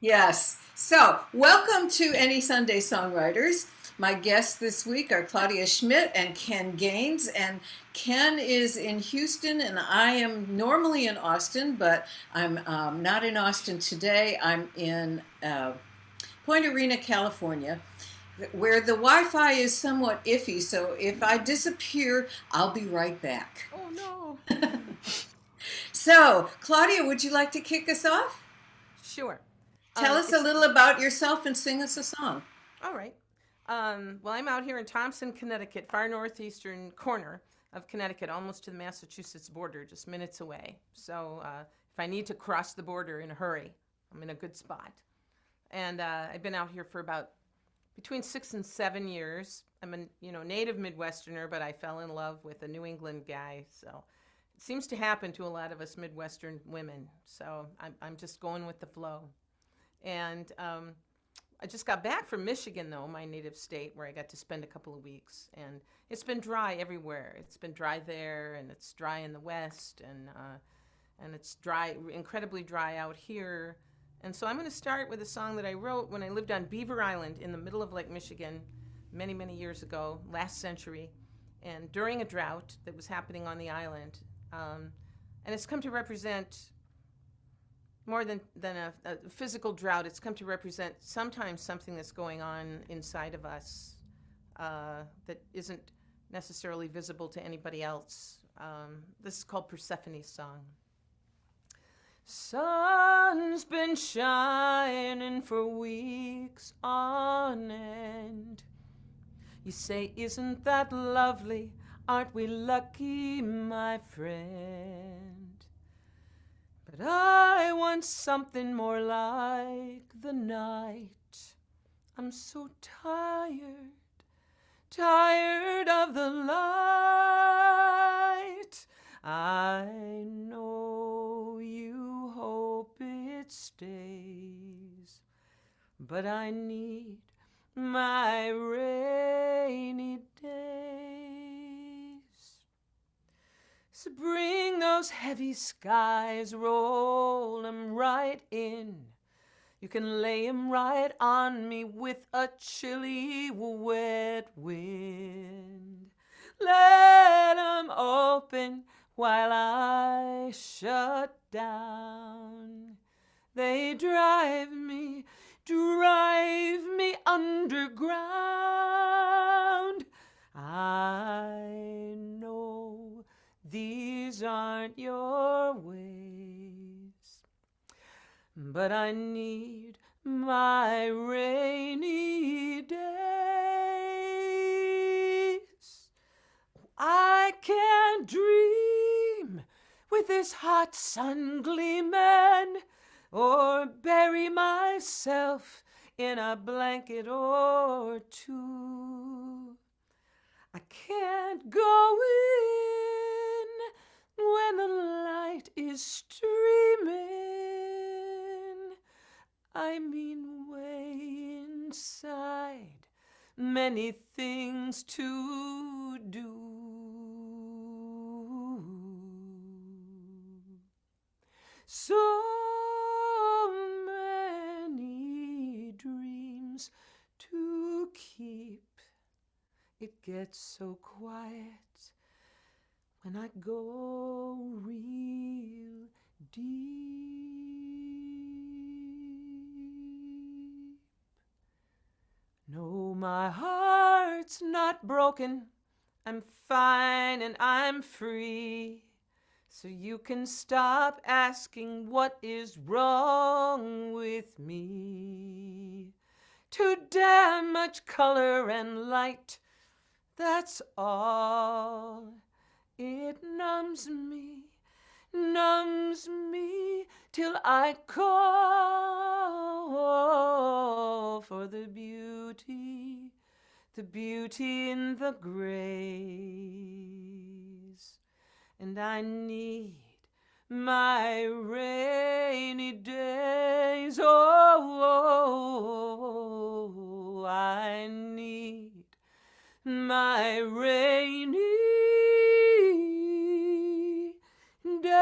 Yes. So, welcome to Any Sunday Songwriters. My guests this week are Claudia Schmidt and Ken Gaines. And Ken is in Houston, and I am normally in Austin, but I'm not in Austin today. I'm in Point Arena, California, where the Wi Fi is somewhat iffy. So, if I disappear, I'll be right back. Oh no. So, Claudia, would you like to kick us off? Sure. Tell us a It's little about yourself and sing us a song. all right. Well, I'm out here in Thompson, Connecticut, far northeastern corner of Connecticut, almost to the Massachusetts border, just minutes away. So if I need to cross the border in a hurry, I'm in a good spot. And I've been out here for about between 6 and 7 years. I'm a native Midwesterner, but I fell in love with a New England guy. So it seems to happen to a lot of us Midwestern women. So I'm just going with the flow. And I just got back from Michigan, though, my native state, where I got to spend a couple of weeks. And it's been dry everywhere. It's been dry there, and it's dry in the West, and it's dry, incredibly dry out here. And so I'm going to start with a song that I wrote when I lived on Beaver Island in the middle of Lake Michigan many, many years ago, last century, and during a drought that was happening on the island. And it's come to represent more than a physical drought. It's come to represent sometimes something that's going on inside of us that isn't necessarily visible to anybody else. This is called Persephone's Song. Sun's been shining for weeks on end. You say, isn't that lovely? Aren't we lucky, my friend? But I want something more like the night. I'm so tired, tired of the light. I know you hope it stays, but I need my rainy days. So bring those heavy skies, roll 'em right in. You can lay 'em right on me with a chilly, wet wind. Let 'em open while I shut down. They drive me underground. I know these aren't your ways, but I need my rainy days. I can't dream with this hot sun gleaming, or bury myself in a blanket or two. I can't go in when the light is streaming. I mean, way inside, many things to do. So many dreams to keep. It gets so quiet when I go real deep. No, my heart's not broken. I'm fine and I'm free. So you can stop asking what is wrong with me. Too damn much color and light, that's all. It numbs me till I call for the beauty in the grays. And I need my rainy days. Oh, I need my rainy days.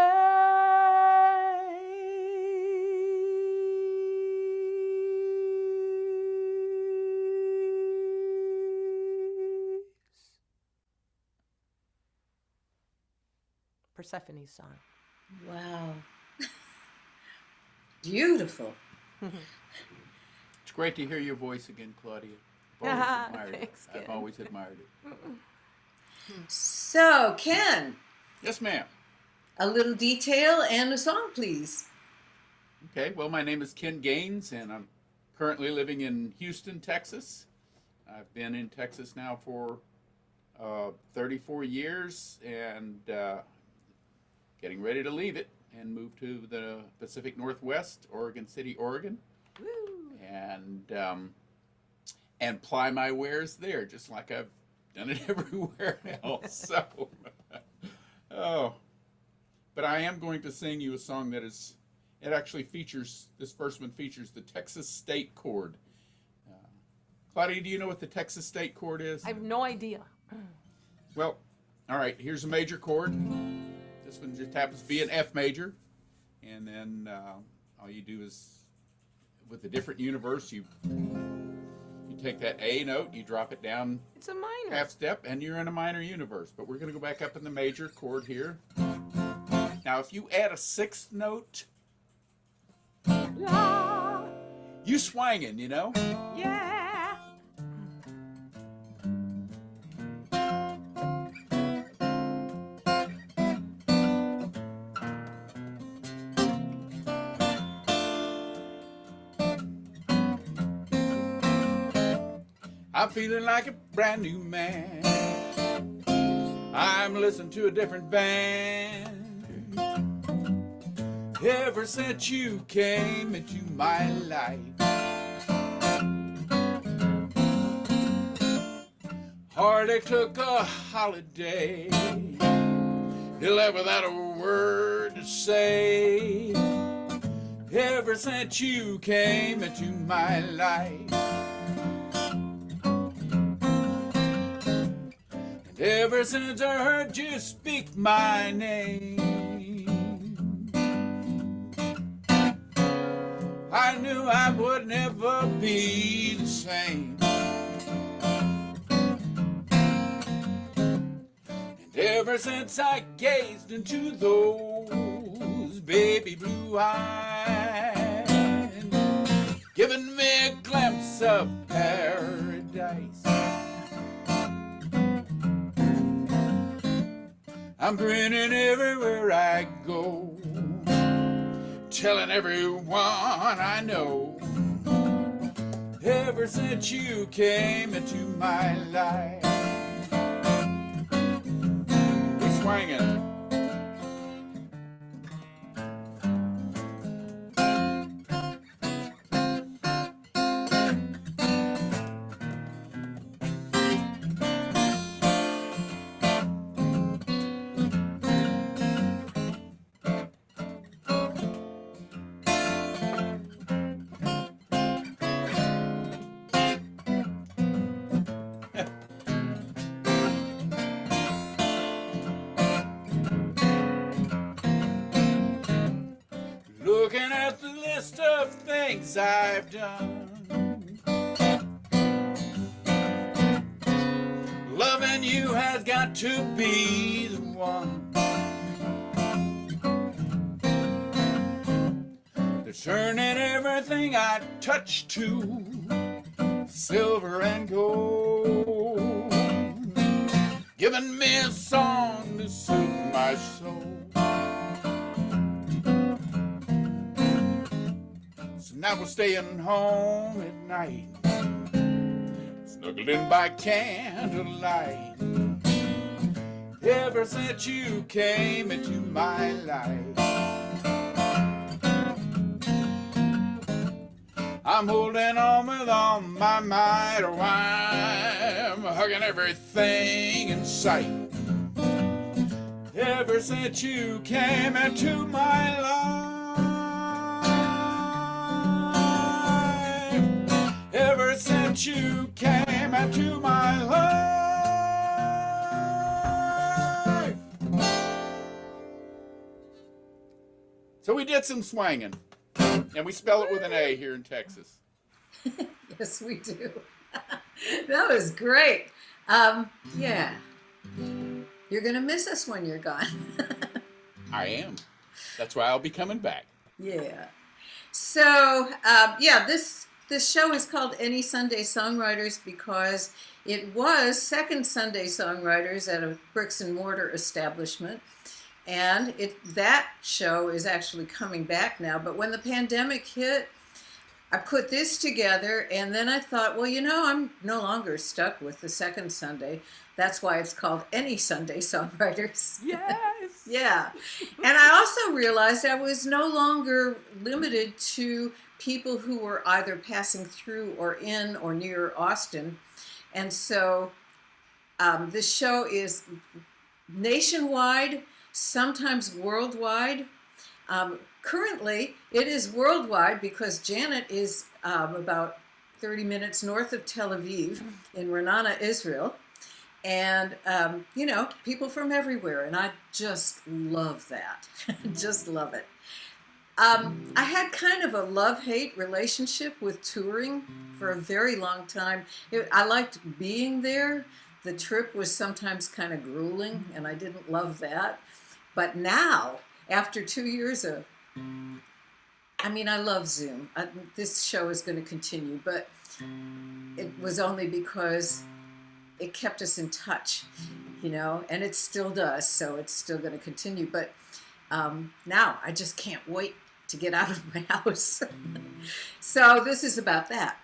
Persephone's song. Wow. Beautiful. It's great to hear your voice again, Claudia. I've always admired Thanks, it. I've Ken. always admired it. So, Ken, Yes, ma'am. a little detail and a song, please. Okay, well, my name is Ken Gaines, and I'm currently living in Houston, Texas. I've been in Texas now for 34 years and getting ready to leave it and move to the Pacific Northwest, Oregon City, Oregon, Woo! and ply my wares there, just like I've done it everywhere else. So, oh, but I am going to sing you a song that is. It actually features, this first one features the Texas State Chord. Claudia, do you know what the Texas State Chord is? I have no idea. Well, all right, here's a major chord. This one just happens to be an F major. And then all you do is, with a different universe, you take that A note, you drop it down It's a minor. half step, and you're in a minor universe. But we're going to go back up in the major chord here. Now, if you add a sixth note, La, you swanging, you know? yeah. I'm feeling like a brand new man. I'm listening to a different band. Ever since you came into my life, hardly took a holiday. You left without a word to say. Ever since you came into my life, and ever since I heard you speak my name, I knew I would never be the same. And ever since I gazed into those baby blue eyes, giving me a glimpse of paradise, I'm grinning everywhere I go, telling everyone I know. Ever since you came into my life, we're swinging. Looking at the list of things I've done, loving you has got to be the one that's turning everything I touch to silver and gold, giving me a song to soothe my soul. Now we're staying home at night, snuggled in by candlelight. Ever since you came into my life, I'm holding on with all my might. Oh, I'm hugging everything in sight. Ever since you came into my life, ever since you came into my life. So we did some swanging, and we spell it with an A here in Texas. Yes, we do. That was great. Yeah. You're going to miss us when you're gone. I am. That's why I'll be coming back. Yeah. So, this show is called Any Sunday Songwriters because it was second Sunday Songwriters at a bricks and mortar establishment. And that show is actually coming back now. But when the pandemic hit, I put this together, and then I thought, well, I'm no longer stuck with the second Sunday. That's why it's called Any Sunday Songwriters. Yes. Yeah. And I also realized I was no longer limited to people who were either passing through or in or near Austin. And so this show is nationwide, sometimes worldwide. Currently, it is worldwide because Janet is about 30 minutes north of Tel Aviv in Ra'anana, Israel. And, people from everywhere. And I just love that. Just love it. I had kind of a love-hate relationship with touring for a very long time. I liked being there. The trip was sometimes kind of grueling, and I didn't love that. But now, after 2 years of, I love Zoom. This show is going to continue, but it was only because it kept us in touch, and it still does, so it's still going to continue. But now I just can't wait to get out of my house. So this is about that.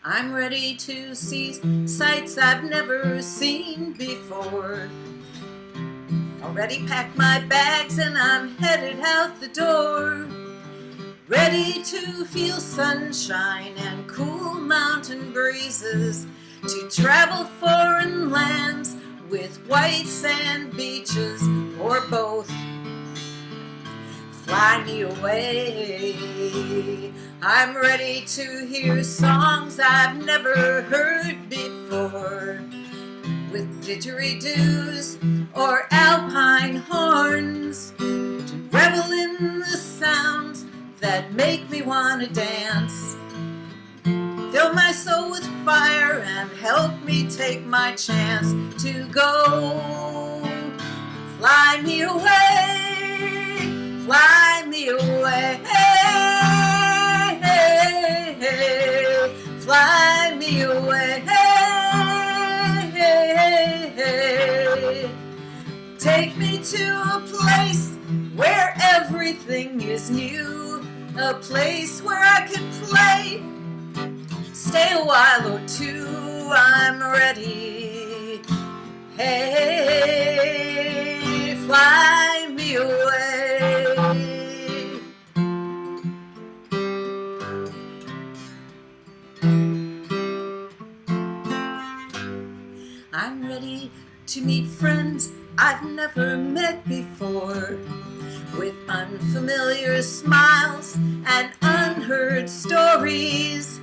I'm ready to see sights I've never seen before. Already packed my bags and I'm headed out the door. Ready to feel sunshine and cool mountain breezes, to travel foreign lands with white sand beaches, or both. Fly me away. I'm ready to hear songs I've never heard before, with didgeridoos or alpine horns, to revel in the sounds that make me want to dance. Fill my soul with fire and help me take my chance to go. Fly me away, fly me away, fly me away. Take me to a place where everything is new, a place where I can play, stay a while or two, I'm ready. Hey, fly me away. I'm ready to meet friends I've never met before, with unfamiliar smiles and unheard stories.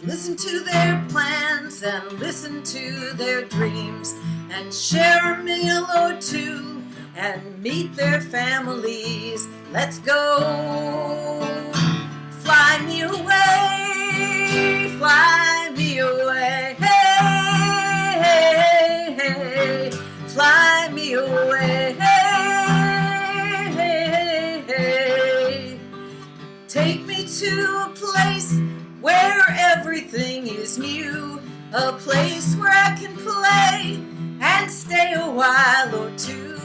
Listen to their plans and listen to their dreams, and share a meal or two and meet their families. Let's go. Fly me away, fly me away. Fly me away. Take me to a place where everything is new, a place where I can play and stay a while or two,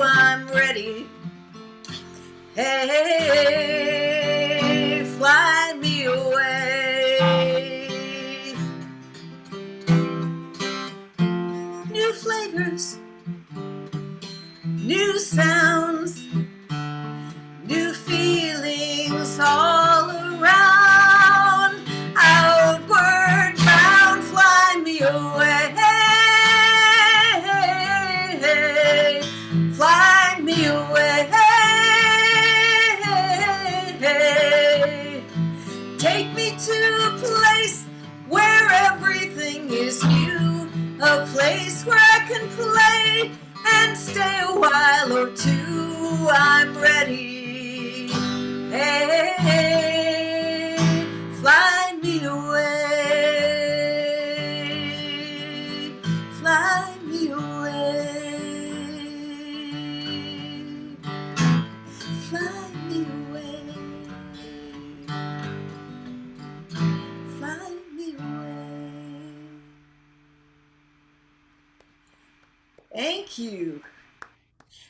I'm ready. Hey, fly me away. New flavors, new sounds, new feelings all around. Outward bound, fly me away. Fly me away. Take me to a place where everything is new, a place where I can play and stay a while or two, I'm ready. Hey, Thank you.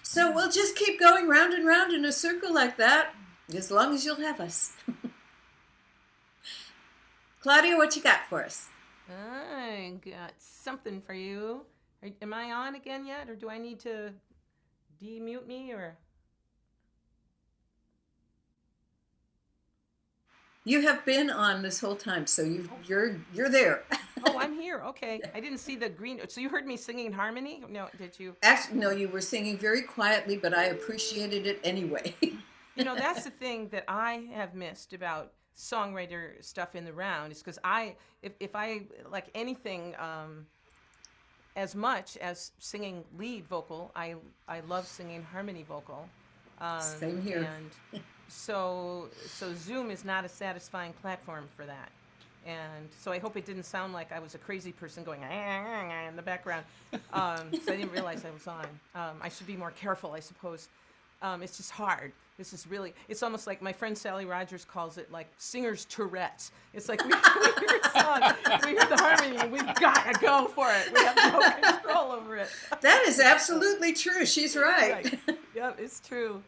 So we'll just keep going round and round in a circle like that, as long as you'll have us. Claudia, what you got for us? I got something for you. Am I on again yet, or do I need to demute me, or? You have been on this whole time, so you're there. Oh, I'm here. Okay. I didn't see the green. So you heard me singing in harmony? No, did you? Actually, no, you were singing very quietly, but I appreciated it anyway. You know, that's the thing that I have missed about songwriter stuff in the round is because if I like anything as much as singing lead vocal, I love singing harmony vocal. Same here. And so Zoom is not a satisfying platform for that. And so I hope it didn't sound like I was a crazy person going in the background. So I didn't realize I was on. I should be more careful, I suppose. It's just hard. This is really, it's almost like my friend Sally Rogers calls it like singer's Tourette's. It's like we hear a song, we hear the harmony, and we've got to go for it. We have no control over it. That is absolutely true. She's right. Yep, it's true.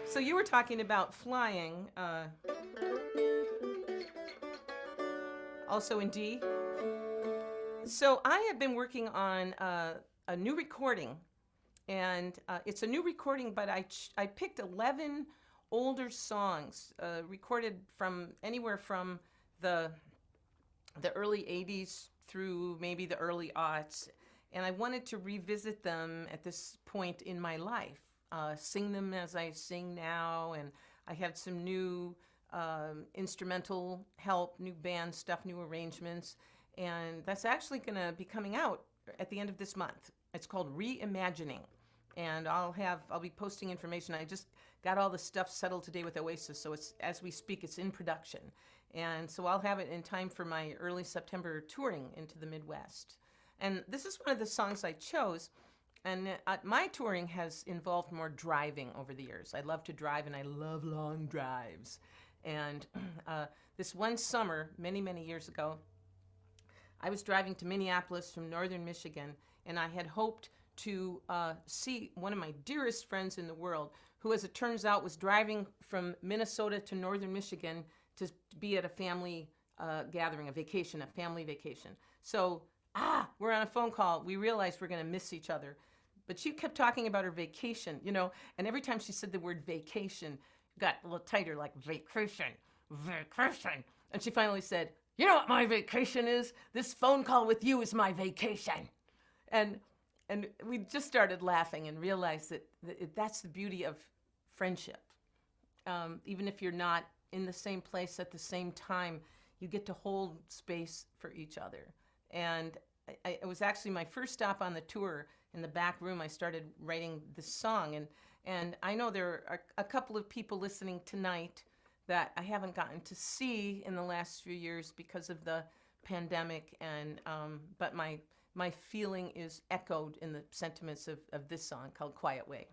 So you were talking about flying, also in D. So I have been working on a new recording. And it's a new recording, but I picked 11 older songs recorded from anywhere from the early 80s through maybe the early aughts. And I wanted to revisit them at this point in my life, sing them as I sing now. And I have some new instrumental help, new band stuff, new arrangements. And that's actually going to be coming out at the end of this month. It's called Reimagining. And I'll be posting information. I just got all the stuff settled today with Oasis, so it's, as we speak, it's in production. And so I'll have it in time for my early September touring into the Midwest. And this is one of the songs I chose. And my touring has involved more driving over the years. I love to drive, and I love long drives. And this one summer, many, many years ago, I was driving to Minneapolis from northern Michigan, and I had hoped to see one of my dearest friends in the world, who, as it turns out, was driving from Minnesota to northern Michigan to be at a family gathering, a family vacation. So, we're on a phone call. We realized we're going to miss each other. But she kept talking about her vacation, you know, and every time she said the word vacation, it got a little tighter, like vacation. And she finally said, "You know what my vacation is? This phone call with you is my vacation." And we just started laughing and realized that that's the beauty of friendship. Even if you're not in the same place at the same time, you get to hold space for each other. And it was actually my first stop on the tour. In the back room, I started writing this song. And I know there are a couple of people listening tonight that I haven't gotten to see in the last few years because of the pandemic. And but my feeling is echoed in the sentiments of this song called Quiet Way.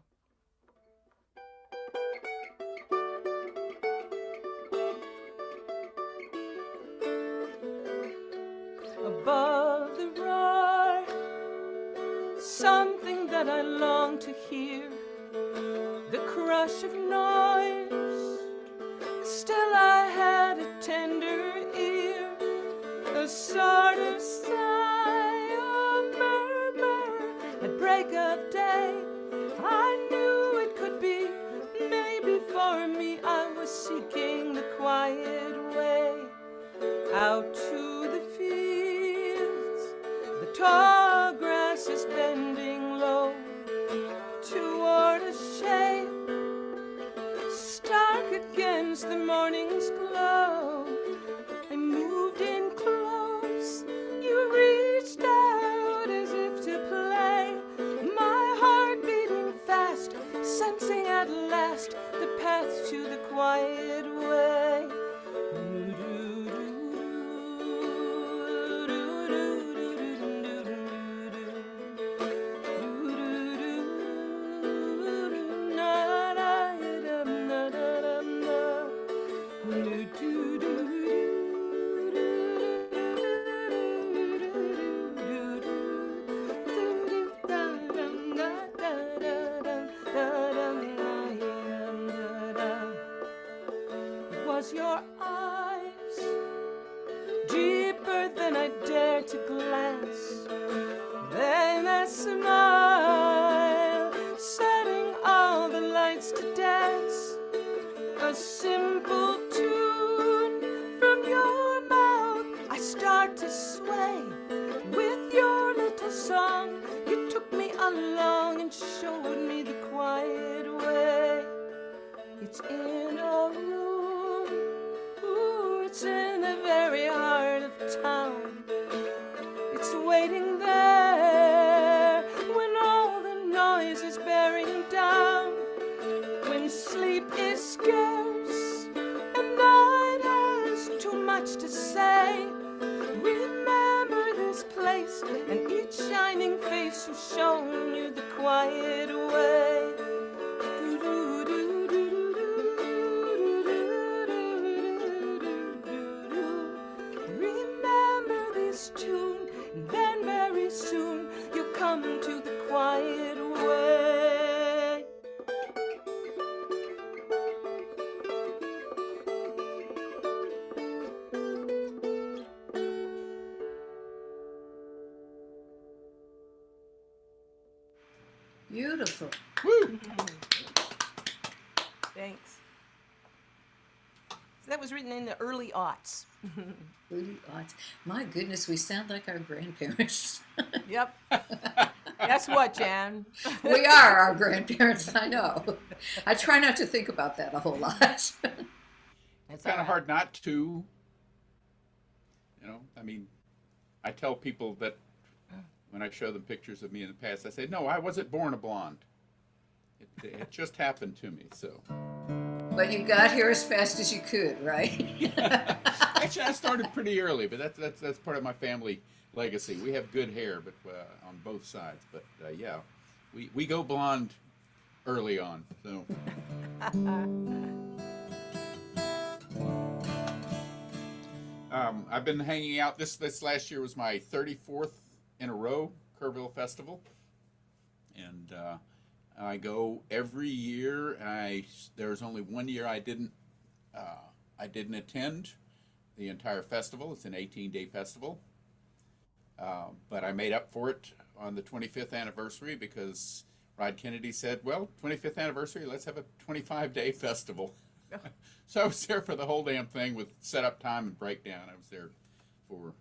Above the roar, something that I long to hear, the crush of noise, still I had a tender ear, a sort of sigh, a murmur at break of day. I knew it could be, maybe for me. I was seeking the quiet way out to the fields. The tall grass is bending low toward a shade, stark against the morning's glow. I moved in close, you reached out as if to play, my heart beating fast, sensing at last the path to the quiet way. along and showed me the quiet way. It's in a room, ooh, it's in the very heart of town. It's waiting there when all the noise is bearing down. When sleep is scarce and night has too much to say, remember this place and each shining face who's shown you the quiet way. Remember this tune, and then very soon you'll come to the quiet way. Beautiful. Woo! Thanks. So that was written in the early aughts. Really odd. My goodness, we sound like our grandparents. Yep. Guess what, Jan? We are our grandparents, I know. I try not to think about that a whole lot. It's Kind of hard not to. You know, I mean, I tell people that when I show them pictures of me in the past, I say, no, I wasn't born a blonde. It just happened to me, so. But you got here as fast as you could, right? Actually, I started pretty early, but that's part of my family legacy. We have good hair, but on both sides. But yeah, we go blonde early on. So. I've been hanging out. This last year was my 34th in a row Kerrville Festival, and I go every year. There was only one year I didn't attend the entire festival. It's an 18-day festival, but I made up for it on the 25th anniversary because Rod Kennedy said, well, 25th anniversary, let's have a 25-day festival. So I was there for the whole damn thing with setup time and breakdown. I was there for,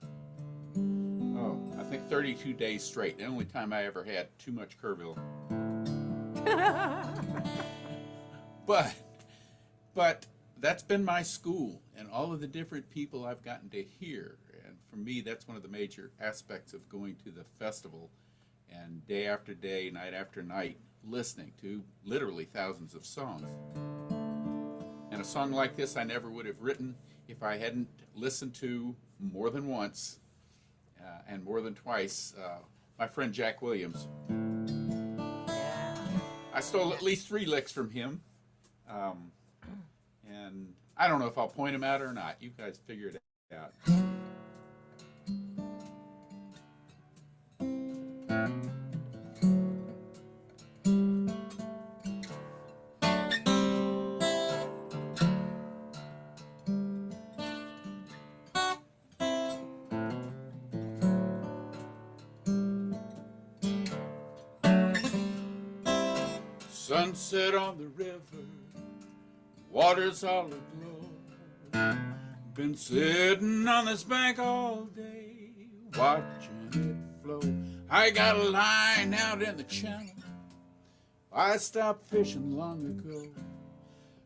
I think 32 days straight. The only time I ever had too much Kerrville. But that's been my school and all of the different people I've gotten to hear. And for me, that's one of the major aspects of going to the festival and day after day, night after night, listening to literally thousands of songs. And a song like this I never would have written if I hadn't listened to more than once and more than twice my friend Jack Williams. I stole at least 3 licks from him. And I don't know if I'll point him out or not. You guys figure it out. Sunset on the river, water's all aglow. Been sitting on this bank all day, watching it flow. I got a line out in the channel, I stopped fishing long ago.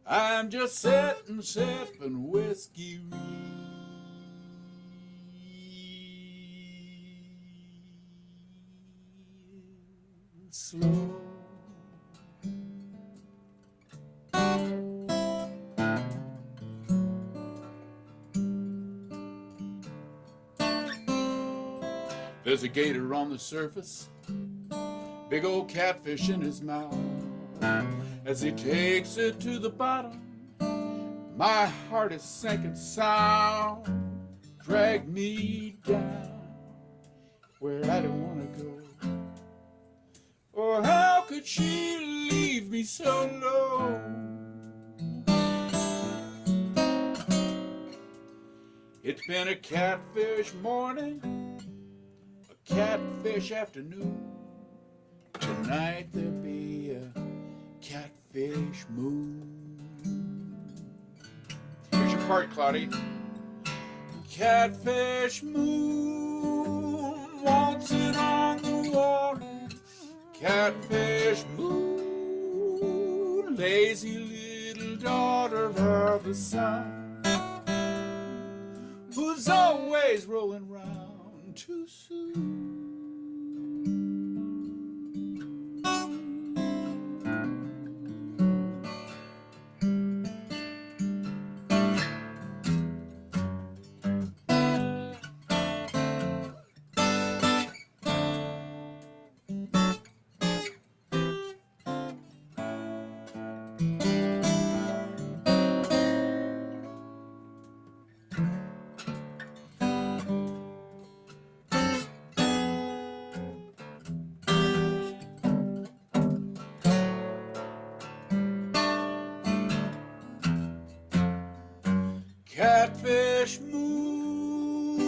I'm just sitting, sipping whiskey real slow. There's a gator on the surface, big old catfish in his mouth. As he takes it to the bottom, my heart is sinking sound. Drag me down where I don't want to go. Oh, how could she leave me so low? It's been a catfish morning, catfish afternoon. Tonight there'll be a catfish moon. Here's your part, Claudia. Catfish moon wants it on the water. Catfish Moon, lazy little daughter of the sun, who's always rolling round too soon. Catfish Moon,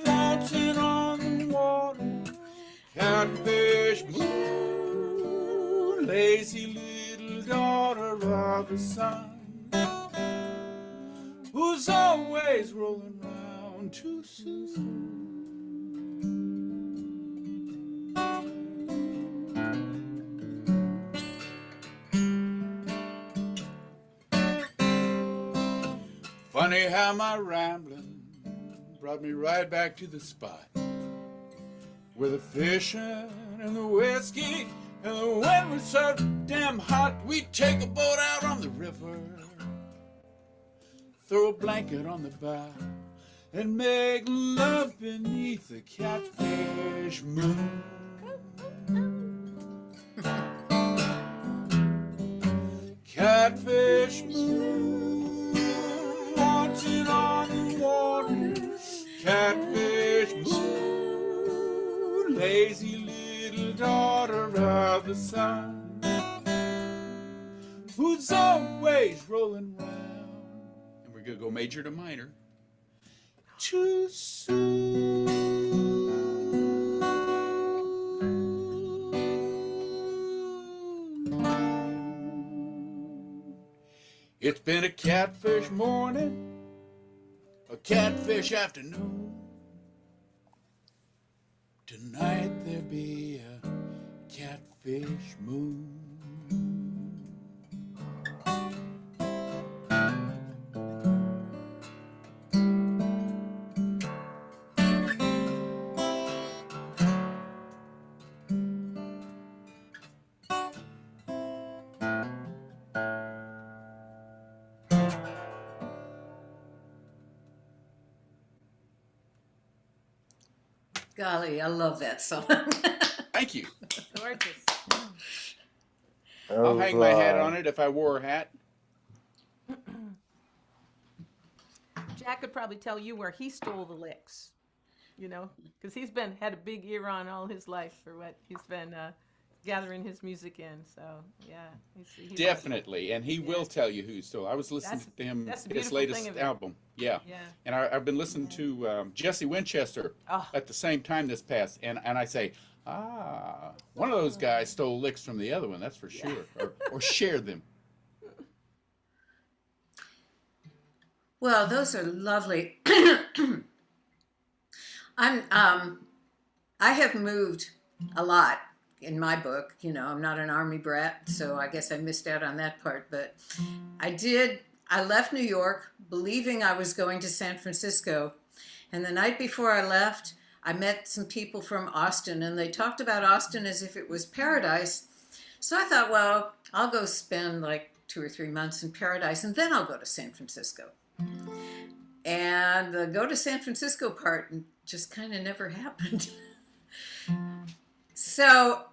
waltzing on the water. Catfish Moon, lazy little daughter of the sun, who's always rolling round too soon. Funny how my rambling brought me right back to the spot where the fishing and the whiskey and the wind was so damn hot. We'd take a boat out on the river, throw a blanket on the bow, and make love beneath the catfish moon. Catfish moon, watching on the water. Catfish moon, lazy little daughter of the sun, who's always rolling round. And we're gonna go major to minor. Too soon. It's been a catfish morning, a catfish afternoon. Tonight there'll be a catfish moon. Golly, I love that song. Thank you. Gorgeous. I'll hang my hat on it if I wore a hat. Jack could probably tell you where he stole the licks, you know, because he's had a big ear on all his life for what he's been gathering his music in. So yeah, he's Definitely, and he will tell you who stole. I was listening to him that's the his beautiful thing latest of it. album. Yeah, Yeah. and I've been listening to Jesse Winchester Oh. at the same time this past, and I say, one of those guys stole licks from the other one. That's for sure, or shared them. Well, those are lovely. I have moved a lot in my book. You know, I'm not an army brat, so I guess I missed out on that part. But I left New York believing I was going to San Francisco. And the night before I left, I met some people from Austin, and they talked about Austin as if it was paradise. So I thought, well, I'll go spend like 2 or 3 months in paradise, and then I'll go to San Francisco. And the go to San Francisco part just kind of never happened. So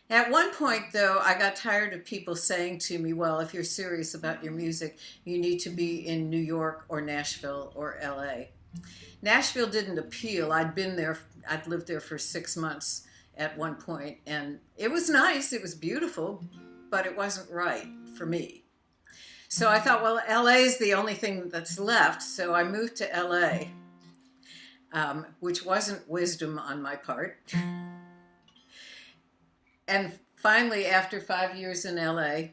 at one point, though, I got tired of people saying to me, well, if you're serious about your music, you need to be in New York or Nashville or LA. Nashville didn't appeal. I'd been there. I'd lived there for 6 months at one point, and it was nice. It was beautiful, but it wasn't right for me. So I thought, well, LA is the only thing that's left. So I moved to LA, which wasn't wisdom on my part. And finally, after 5 years in LA,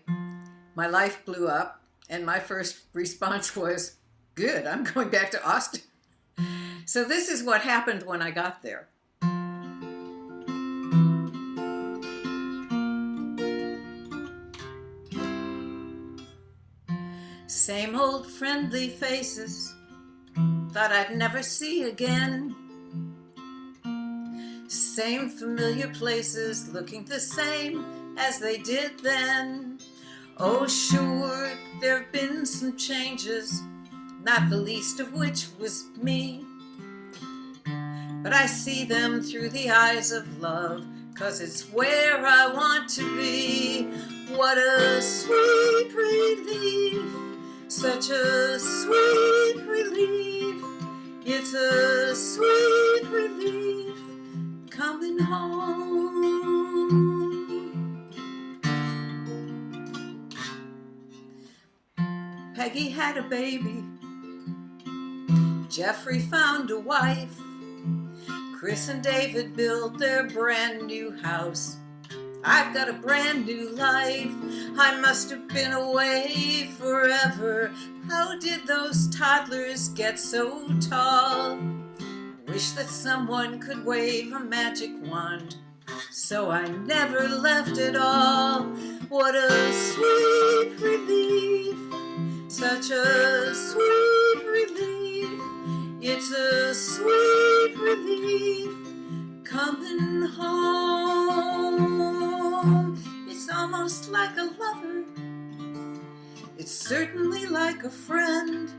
my life blew up, and my first response was, good, I'm going back to Austin. So this is what happened when I got there. Same old friendly faces, thought I'd never see again. Same familiar places, looking the same as they did then. Oh, sure, there've been some changes, not the least of which was me. But I see them through the eyes of love, 'cause it's where I want to be. What a sweet relief, such a sweet relief. It's a sweet relief coming home. Peggy had a baby, Jeffrey found a wife, Chris and David built their brand new house. I've got a brand new life. I must have been away forever. How did those toddlers get so tall? Wish that someone could wave a magic wand, so I never left at all. What a sweet relief, such a sweet relief. It's a sweet relief coming home. It's almost like a lover, it's certainly like a friend,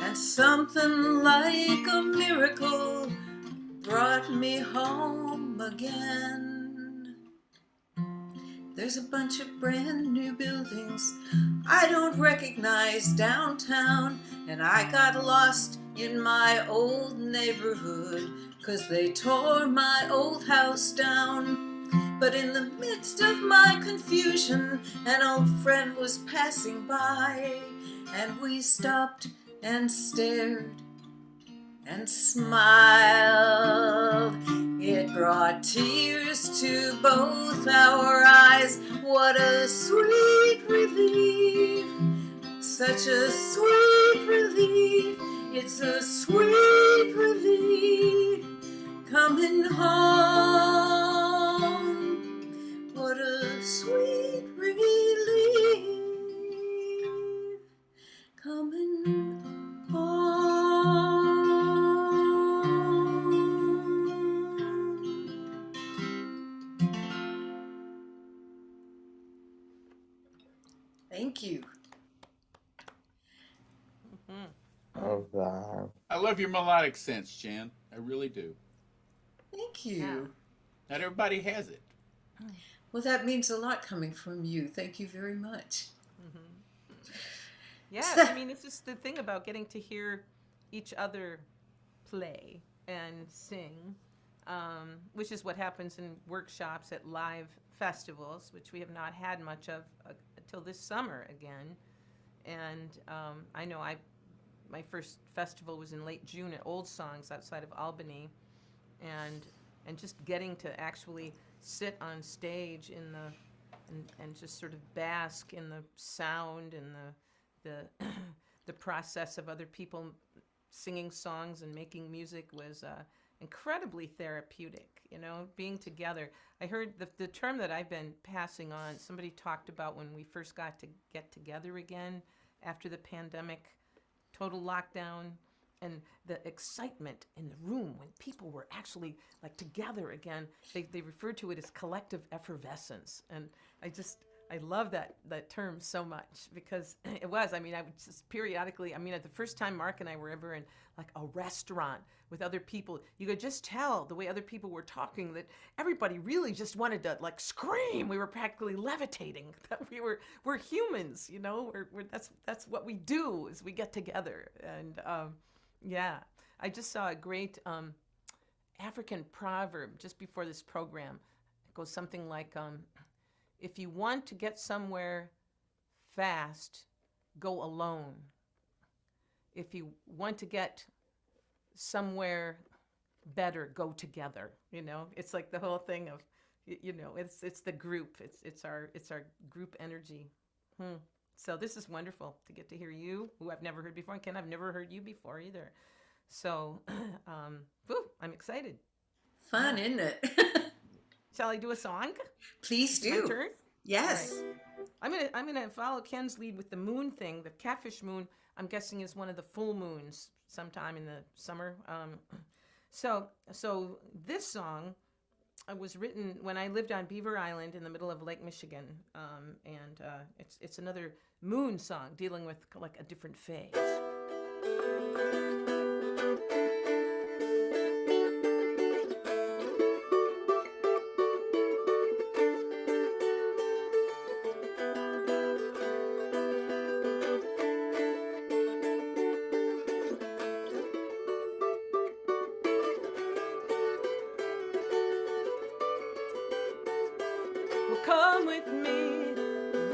and something like a miracle brought me home again. There's a bunch of brand new buildings I don't recognize downtown, and I got lost in my old neighborhood 'cause they tore my old house down. But in the midst of my confusion, an old friend was passing by, and we stopped and stared and smiled. It brought tears to both our eyes. What a sweet relief, such a sweet relief. It's a sweet relief coming home. What a sweet relief coming home. Thank you. Of that. I love your melodic sense, Jan. I really do. Thank you. Yeah. Not everybody has it. Well, that means a lot coming from you. Thank you very much. Yeah, So- I mean, it's just the thing about getting to hear each other play and sing, which is what happens in workshops at live festivals, which we have not had much of until this summer again. And I know my first festival was in late June at Old Songs outside of Albany, and just getting to actually sit on stage in the and just sort of bask in the sound and the process of other people singing songs and making music was incredibly therapeutic, you know, being together. I heard the term that I've been passing on, somebody talked about when we first got to get together again after the pandemic, total lockdown, and the excitement in the room when people were actually like together again. They referred to it as collective effervescence. And I love that term so much because it was. I mean, I would just periodically, at the first time Mark and I were ever in like a restaurant with other people, you could just tell the way other people were talking that everybody really just wanted to like scream. We were practically levitating. That we're humans, you know. That's what we do is we get together. And yeah, I just saw a great African proverb just before this program. It goes something like, if you want to get somewhere fast, go alone. If you want to get somewhere better, go together. You know, it's like the whole thing of, you know, it's the group. It's our group energy. So this is wonderful to get to hear you, who I've never heard before. And Ken, I've never heard you before either. So, I'm excited. Fun, isn't it? Shall I do a song? Please My do. turn? Yes. I'm gonna follow Ken's lead with the moon thing. The Catfish Moon, I'm guessing, is one of the full moons sometime in the summer. So this song was written when I lived on Beaver Island in the middle of Lake Michigan, and it's another moon song dealing with like a different phase. Come with me,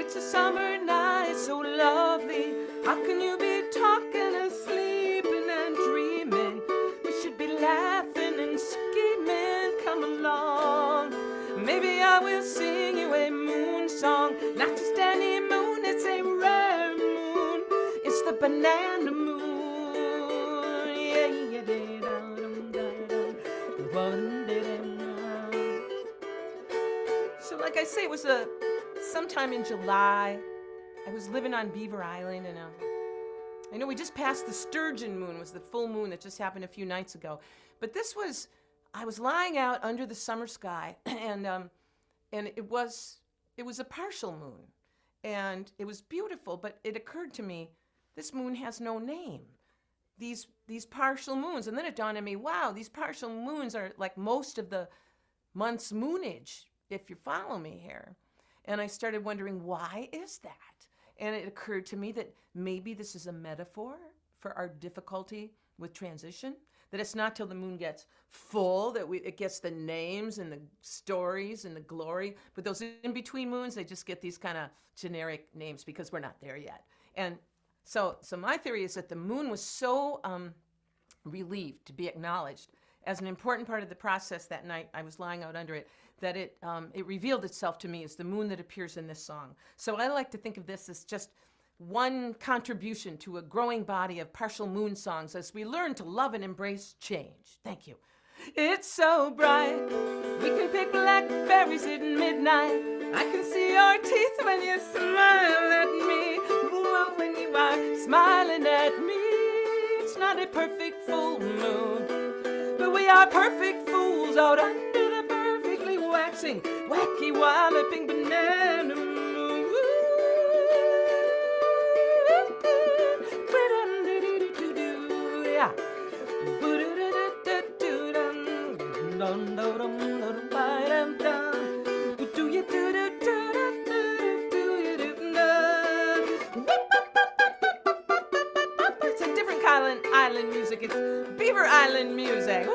it's a summer night so lovely. How can you be talking and sleeping and dreaming? We should be laughing and scheming. Come along, maybe I will sing you a moon song. Not just any moon, it's a rare moon. It's the banana moon. Yeah, yeah, So like I say, it was sometime in July. I was living on Beaver Island, and I know we just passed the sturgeon moon, was the full moon that just happened a few nights ago. But I was lying out under the summer sky, and it was a partial moon, and it was beautiful. But it occurred to me, this moon has no name. These partial moons, and then it dawned on me, wow, these partial moons are like most of the month's moonage, if you follow me here. And I started wondering, why is that? And it occurred to me that maybe this is a metaphor for our difficulty with transition, that it's not till the moon gets full that it gets the names and the stories and the glory. But those in-between moons, they just get these kind of generic names because we're not there yet. And so my theory is that the moon was so relieved to be acknowledged as an important part of the process that night. I was lying out under it, that it revealed itself to me as the moon that appears in this song. So I like to think of this as just one contribution to a growing body of partial moon songs as we learn to love and embrace change. Thank you. It's so bright, we can pick blackberries at midnight. I can see your teeth when you smile at me. Well, when you are smiling at me, it's not a perfect full moon, but we are perfect fools out under the perfectly waxing, wacky, walloping banana moon. Yeah. It's a different island music. It's Beaver Island music.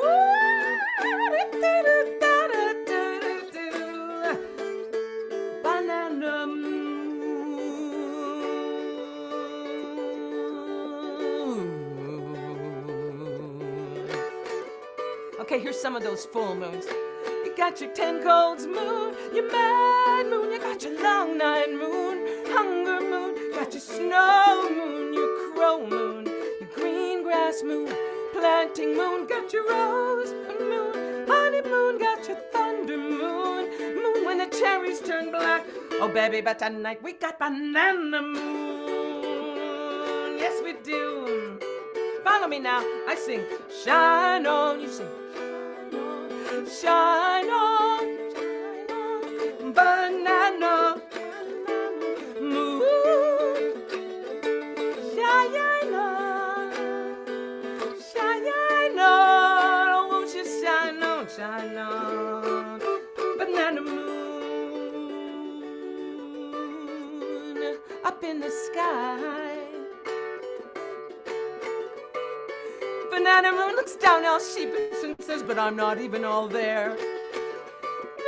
Banana moon. Okay, here's some of those full moons. You got your 10 colds moon, your mad moon, you got your long night moon, hunger moon, got your snow moon, your crow moon, your green grass moon, planting moon, got your rose moon, honey moon, got your thunder moon, moon when the cherries turn black. Oh baby, but tonight we got banana moon. Yes we do. Follow me now. I sing shine on, you sing shine on, banana moon. Shine on, oh won't you shine on, banana moon up in the sky. Banana moon looks down all sheepish and says, but I'm not even all there.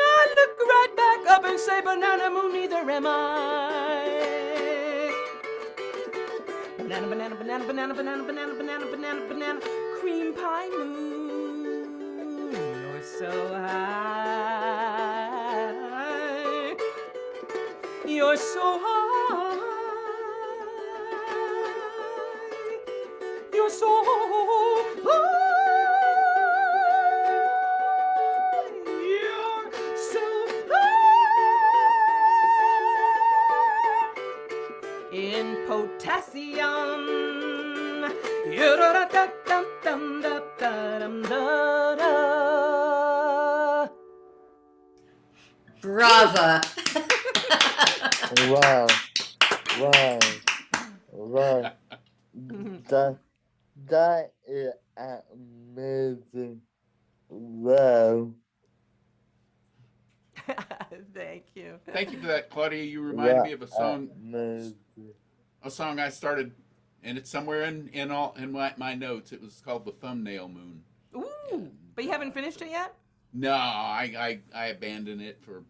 I look right back up and say, banana moon, neither am I. Banana, banana, banana, banana, banana, banana, banana, banana, banana, cream pie moon. You're so high. You're so high. You're so high. You're so high. Brava. Wow. Wow. Wow. That is amazing. Wow. Thank you. Thank you for that, Claudia. You reminded me of Amazing. a song I started, and it's somewhere in my notes. It was called "The Thumbnail Moon." Ooh, but you haven't finished it yet? No, I abandoned it for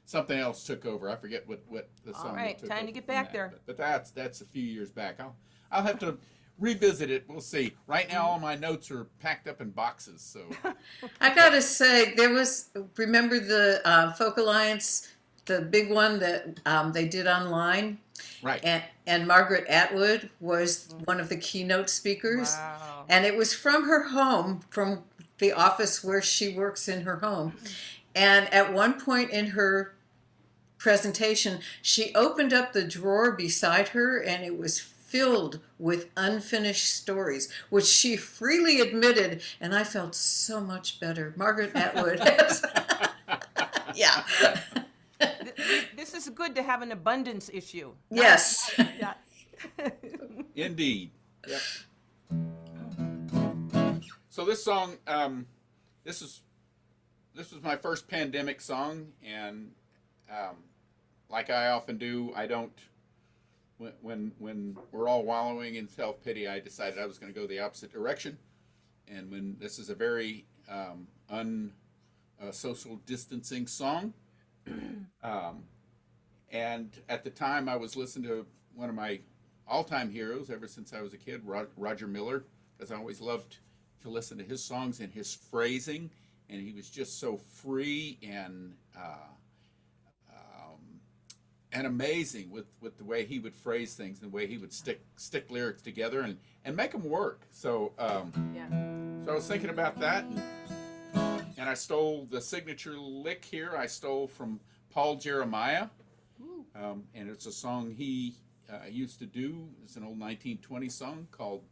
something else took over. I forget what the song. All right, took time to over get from back that. there. But that's a few years back. I'll have to revisit it. We'll see. Right now, all my notes are packed up in boxes. So I gotta say, remember the Folk Alliance, the big one that they did online? right. And Margaret Atwood was one of the keynote speakers. Wow. And it was from her home, from the office where she works in her home. And at one point in her presentation, she opened up the drawer beside her, and it was filled with unfinished stories, which she freely admitted, and I felt so much better. Margaret Atwood. Yeah. This is good to have an abundance issue. Yes. Yeah. Indeed. Yep. So this song, this was my first pandemic song, and like I often do, I don't. When we're all wallowing in self-pity, I decided I was going to go the opposite direction. And when this is a very social distancing song, and at the time I was listening to one of my all-time heroes ever since I was a kid, Roger Miller, because I always loved to listen to his songs and his phrasing, and he was just so free and amazing with the way he would phrase things and the way he would stick lyrics together and make them work. So Yeah. so I was thinking about that, and I stole the signature lick here. I stole from Paul Jeremiah, and it's a song he used to do. It's an old 1920 song called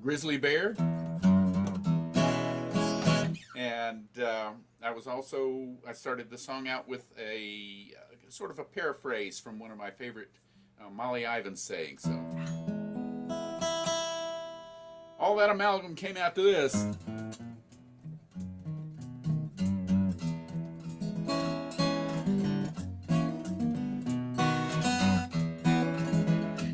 Grizzly Bear. And I started the song out with a sort of a paraphrase from one of my favorite Molly Ivins sayings. So all that amalgam came out to this.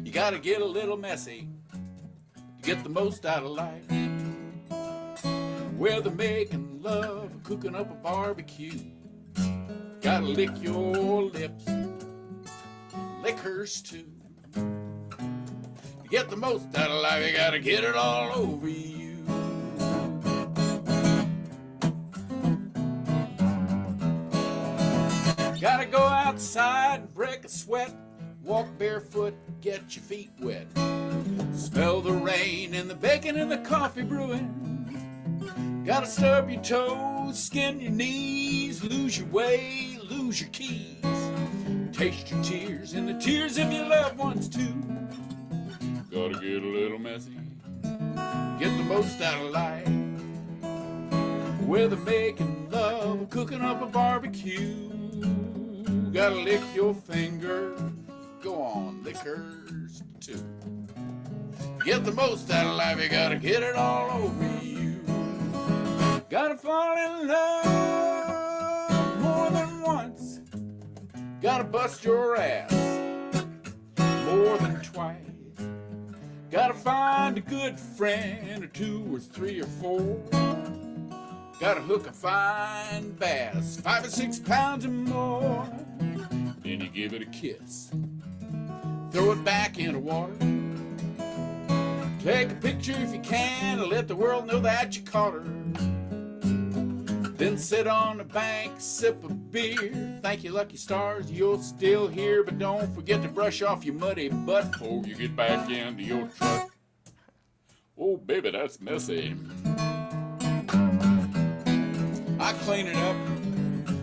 You gotta get a little messy to get the most out of life. Where they're making love, cooking up a barbecue. Gotta lick your lips, lick hers too. To get the most out of life, you gotta get it all over you. Gotta go outside and break a sweat, walk barefoot, get your feet wet. Smell the rain and the bacon and the coffee brewing. Gotta stub your toes, skin your knees, lose your way, lose your keys. Taste your tears and the tears of your loved ones too. Gotta get a little messy, get the most out of life. Whether making love or cooking up a barbecue. Gotta lick your finger, go on, lick hers too. Get the most out of life, you gotta get it all over you. Gotta fall in love more than once. Gotta bust your ass more than twice. Gotta find a good friend or two or three or four. Gotta hook a fine bass, 5 or 6 pounds or more. Then you give it a kiss, throw it back in the water. Take a picture if you can and let the world know that you caught her. Then sit on the bank, sip a beer. Thank your lucky stars you're still here. But don't forget to brush off your muddy butt before you get back into your truck. Oh, baby, that's messy. I clean it up.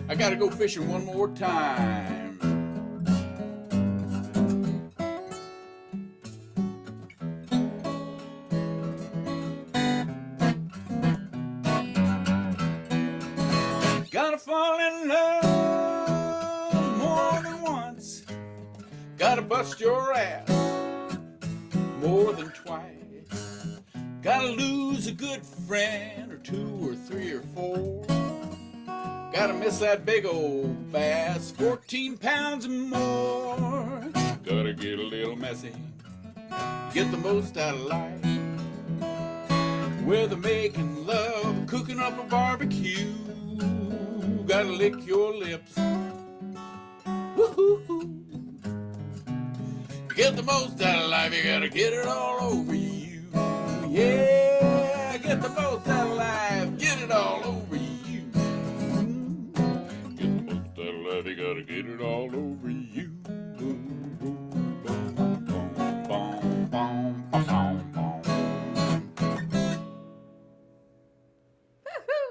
I gotta go fishing one more time. Gotta fall in love more than once. Gotta bust your ass more than twice. Gotta lose a good friend or two or three or four. Gotta miss that big old bass, 14 pounds or more. Gotta get a little messy, get the most out of life. Whether making love, cooking up a barbecue, gotta lick your lips. Woo-hoo-hoo. To get the most out of life, you gotta get it all over you. Yeah, get the most out of life, get it all over you. Get the most out of life, you gotta get it all over you.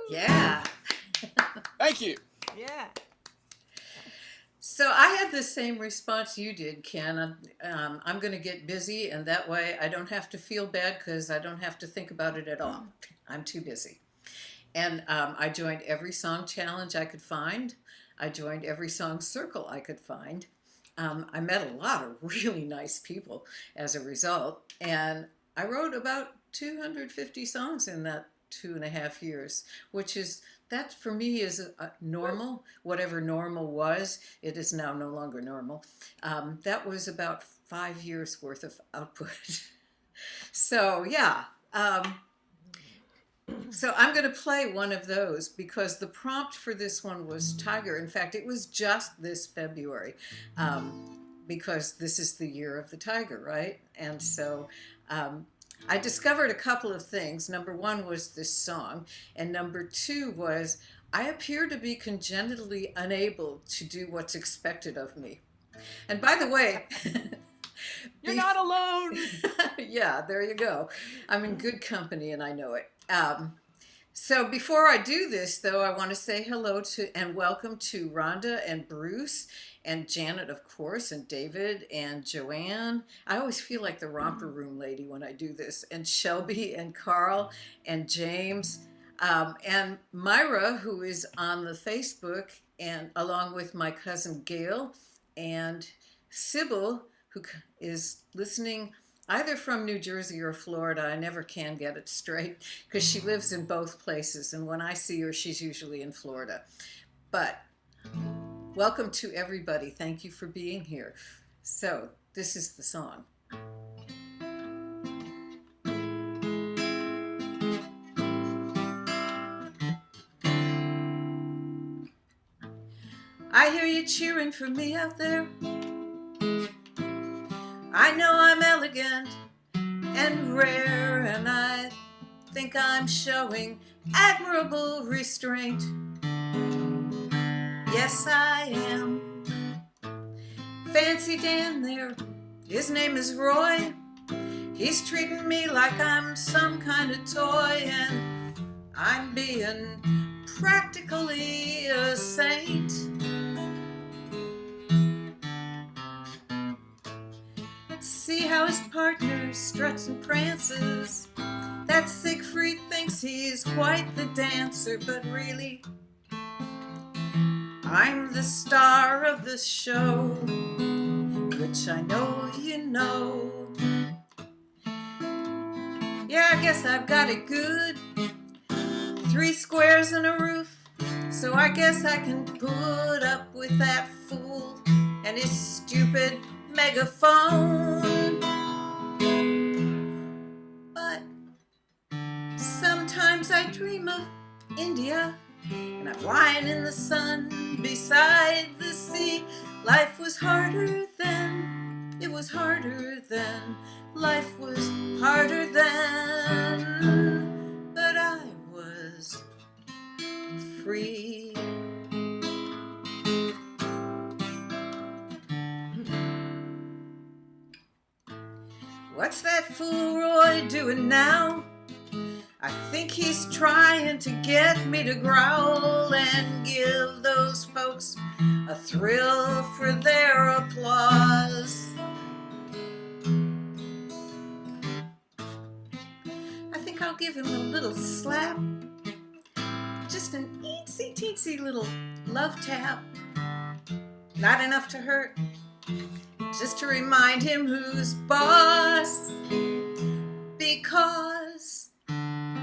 Yeah. Thank you. Yeah. So I had the same response you did, Ken. I'm going to get busy, and that way I don't have to feel bad because I don't have to think about it at all. I'm too busy. And I joined every song challenge I could find. I joined every song circle I could find. I met a lot of really nice people as a result. And I wrote about 250 songs in that 2.5 years, which is, that for me is a normal. Whatever normal was, it is now no longer normal. That was about 5 years worth of output. So yeah. So I'm going to play one of those because the prompt for this one was tiger. In fact, it was just this February, because this is the year of the tiger, right? And so I discovered a couple of things. Number one was this song, and number two was I appear to be congenitally unable to do what's expected of me. And by the way, You're not alone. yeah, there you go. I'm in good company and I know it. So before I do this, though, I want to say hello to and welcome to Rhonda and Bruce and Janet, of course, and David and Joanne. I always feel like the romper room lady when I do this. And Shelby and Carl and James and Myra, who is on the Facebook, and along with my cousin Gail and Sybil, who is listening either from New Jersey or Florida. I never can get it straight because she lives in both places. And when I see her, she's usually in Florida. But welcome to everybody. Thank you for being here. So this is the song. I hear you cheering for me out there. I know I'm elegant and rare, and I think I'm showing admirable restraint. Yes, I am. Fancy Dan there, his name is Roy. He's treating me like I'm some kind of toy, and I'm being practically a saint. See how his partner struts and prances. That Siegfried thinks he's quite the dancer, but really, I'm the star of the show, which I know you know. Yeah, I guess I've got it good. 3 squares and a roof, so I guess I can put up with that fool and his stupid megaphone. But sometimes I dream of India, and I'm lying in the sun beside the sea. Life was harder then, it was harder then, life was harder then, but I was free. What's that fool Roy doing now? I think he's trying to get me to growl and give those folks a thrill for their applause. I think I'll give him a little slap, just an easy teensy little love tap. Not enough to hurt, just to remind him who's boss. Because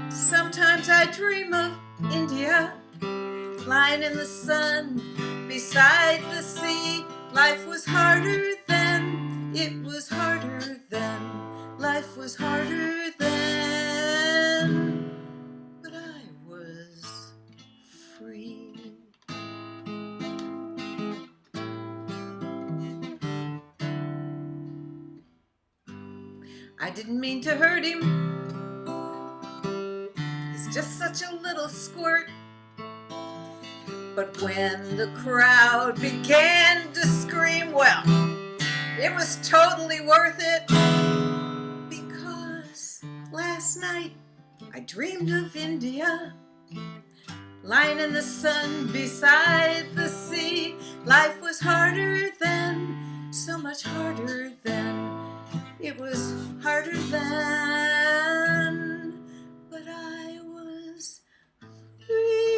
sometimes I dream of India, lying in the sun beside the sea. Life was harder then, it was harder then, life was harder then, but I was free. I didn't mean to hurt him, he's just such a little squirt. But when the crowd began to scream, well, it was totally worth it. Because last night I dreamed of India, lying in the sun beside the sea. Life was harder then, so much harder then. It was harder then, but I was free.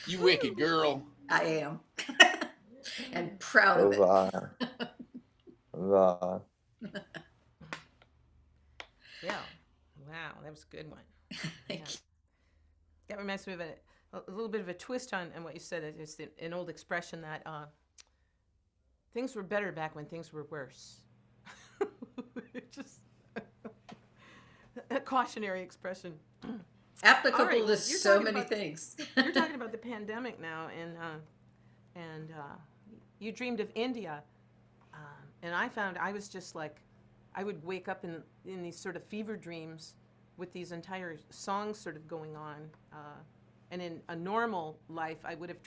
You wicked girl. I am. And proud of it. Right. Yeah. Wow, that was a good one. Thank you. That reminds me of a little bit of a twist on what you said. It's an old expression that things were better back when things were worse. Just a cautionary expression. Applicable All right, to you're so talking many about- things. You're talking about the pandemic now, and you dreamed of India, and I found I was just like, I would wake up in these sort of fever dreams with these entire songs sort of going on, and in a normal life I would have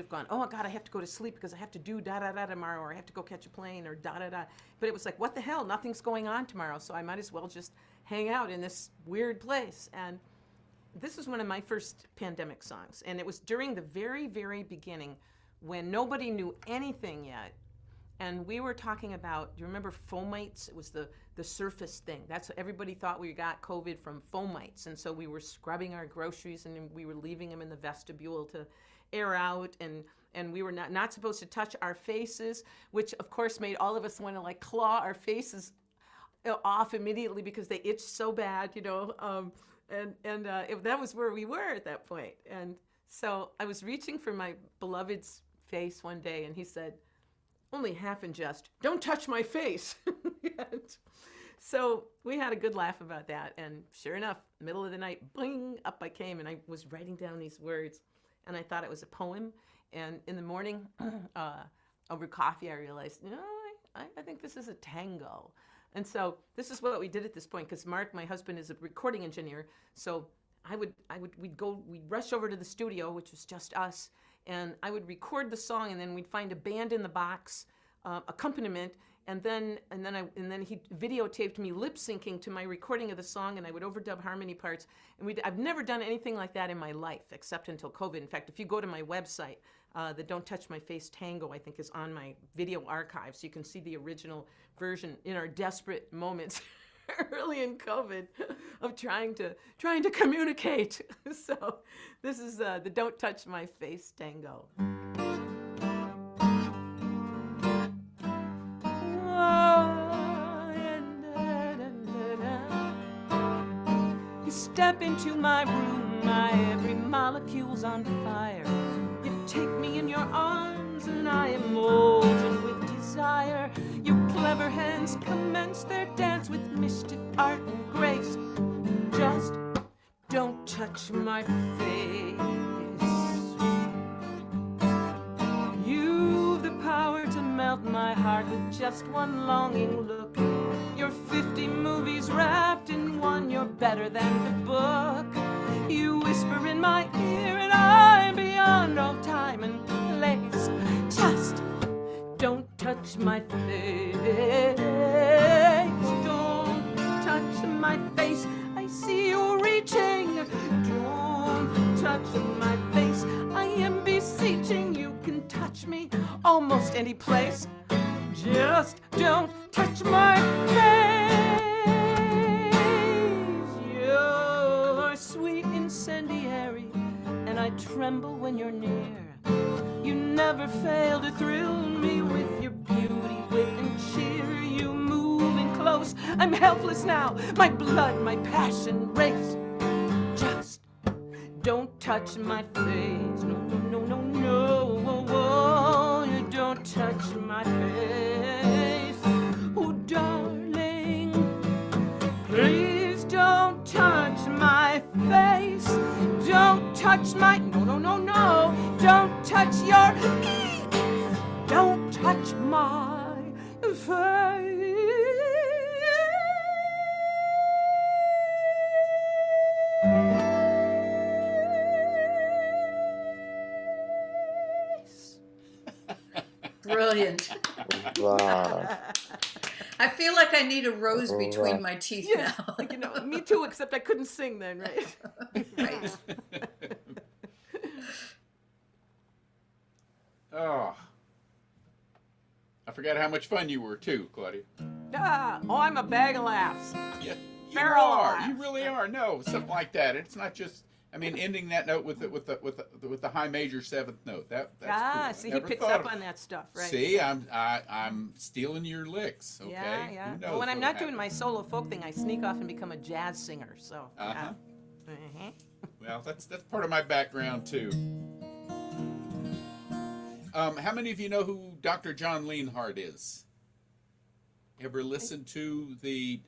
gone, oh God, I have to go to sleep because I have to do da da da tomorrow, or I have to go catch a plane, or da da da. But it was like, what the hell? Nothing's going on tomorrow, so I might as well just hang out in this weird place. And this was one of my first pandemic songs, and it was during the very, very beginning when nobody knew anything yet. And we were talking about, do you remember fomites? It was the surface thing. That's what everybody thought we got COVID from, fomites. And so we were scrubbing our groceries and we were leaving them in the vestibule to air out, and we were not supposed to touch our faces, which of course made all of us want to like claw our faces off immediately because they itched so bad, you know. That was where we were at that point. And so I was reaching for my beloved's face one day, and he said, only half in jest, don't touch my face. So we had a good laugh about that. And sure enough, middle of the night, bling, up I came, and I was writing down these words, and I thought it was a poem. And in the morning, over coffee, I realized, no, I think this is a tango. And so this is what we did at this point, because Mark, my husband, is a recording engineer. So we'd rush over to the studio, which was just us, and I would record the song, and then we'd find a band in the box, accompaniment, and then he videotaped me lip syncing to my recording of the song, and I would overdub harmony parts. And I've never done anything like that in my life, except until COVID. In fact, if you go to my website, the Don't Touch My Face Tango, I think, is on my video archive, so you can see the original version in our desperate moments early in COVID of trying to communicate. So this is the Don't Touch My Face Tango. You step into my room, my every molecule's on fire. You take me in your arms and I am molten with desire. Your clever hands commence their dance with mischief, art, and grace. Just don't touch my face. You've the power to melt my heart with just one longing look. You're 50 movies wrapped in one, you're better than the book. You whisper in my ear and I'm beyond all time and place. Just don't touch my face. Don't touch my face. I see you reaching, touch my face. I am beseeching you can touch me almost any place. Just don't touch my face. You're sweet, incendiary, and I tremble when you're near. You never fail to thrill me with your beauty, wit, and cheer. You moving close, I'm helpless now. My blood, my passion race. Just don't touch my face. No, no, no, no, no. You don't touch my face. Oh, darling, please don't touch my face. Don't touch my, no, no, no, no. Don't touch your, don't touch my face. Brilliant. Wow. I feel like I need a rose between Right. my teeth Yeah, now. like, you know, me too, except I couldn't sing then, right? Right. Oh, I forgot how much fun you were too, Claudia. Oh, I'm a bag of laughs. Yeah, you Barrel are. laugh. You really are. No, something like that. It's not just. I mean, ending that note with the high major seventh note. That's cool. I See, he never picks thought up of- on that stuff, right? See, I'm stealing your licks. Okay. Yeah, yeah. Who knows Well, when I'm what'll not doing my happen. solo folk thing, I sneak off and become a jazz singer. So. Uh-huh. Uh-huh. Well, that's part of my background too. How many of you know who Dr. John Leanhart is? Ever listened to the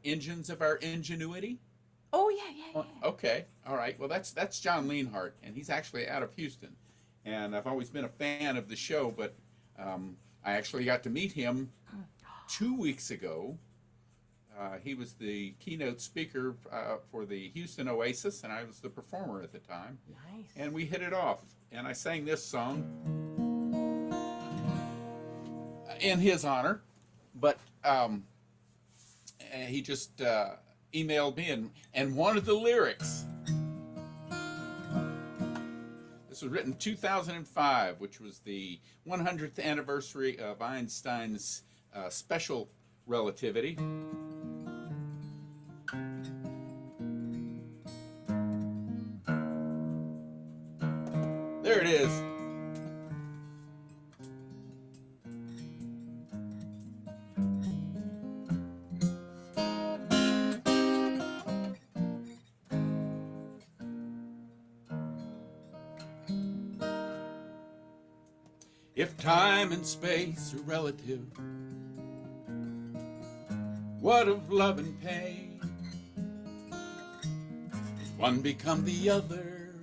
Engines of Our Ingenuity? Oh yeah, yeah, yeah. Okay, all right. Well, that's John Leanhart, and he's actually out of Houston. And I've always been a fan of the show, but I actually got to meet him 2 weeks ago. He was the keynote speaker for the Houston Oasis, and I was the performer at the time. Nice. And we hit it off, and I sang this song in his honor, but he just emailed me and wanted the lyrics. This was written in 2005, which was the 100th anniversary of Einstein's special relativity. There it is. If time and space are relative, what of love and pain? Does one become the other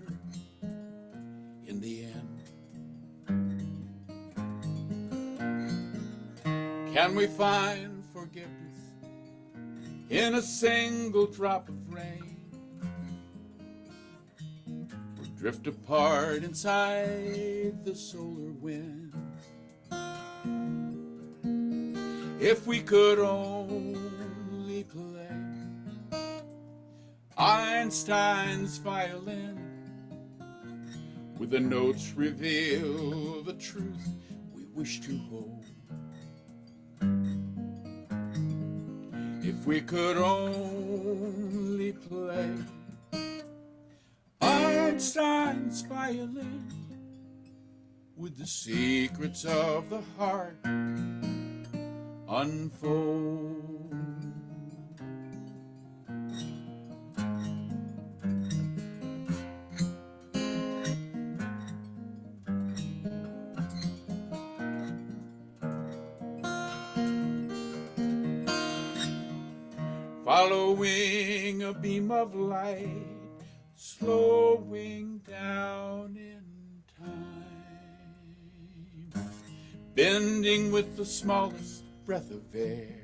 in the end? Can we find forgiveness in a single drop of rain? Or drift apart inside the solar wind? If we could only play Einstein's violin, with the notes reveal the truth we wish to hold. If we could only play Einstein's violin, with the secrets of the heart unfold. Following a beam of light, slowing down in time, bending with the smallest breath of air.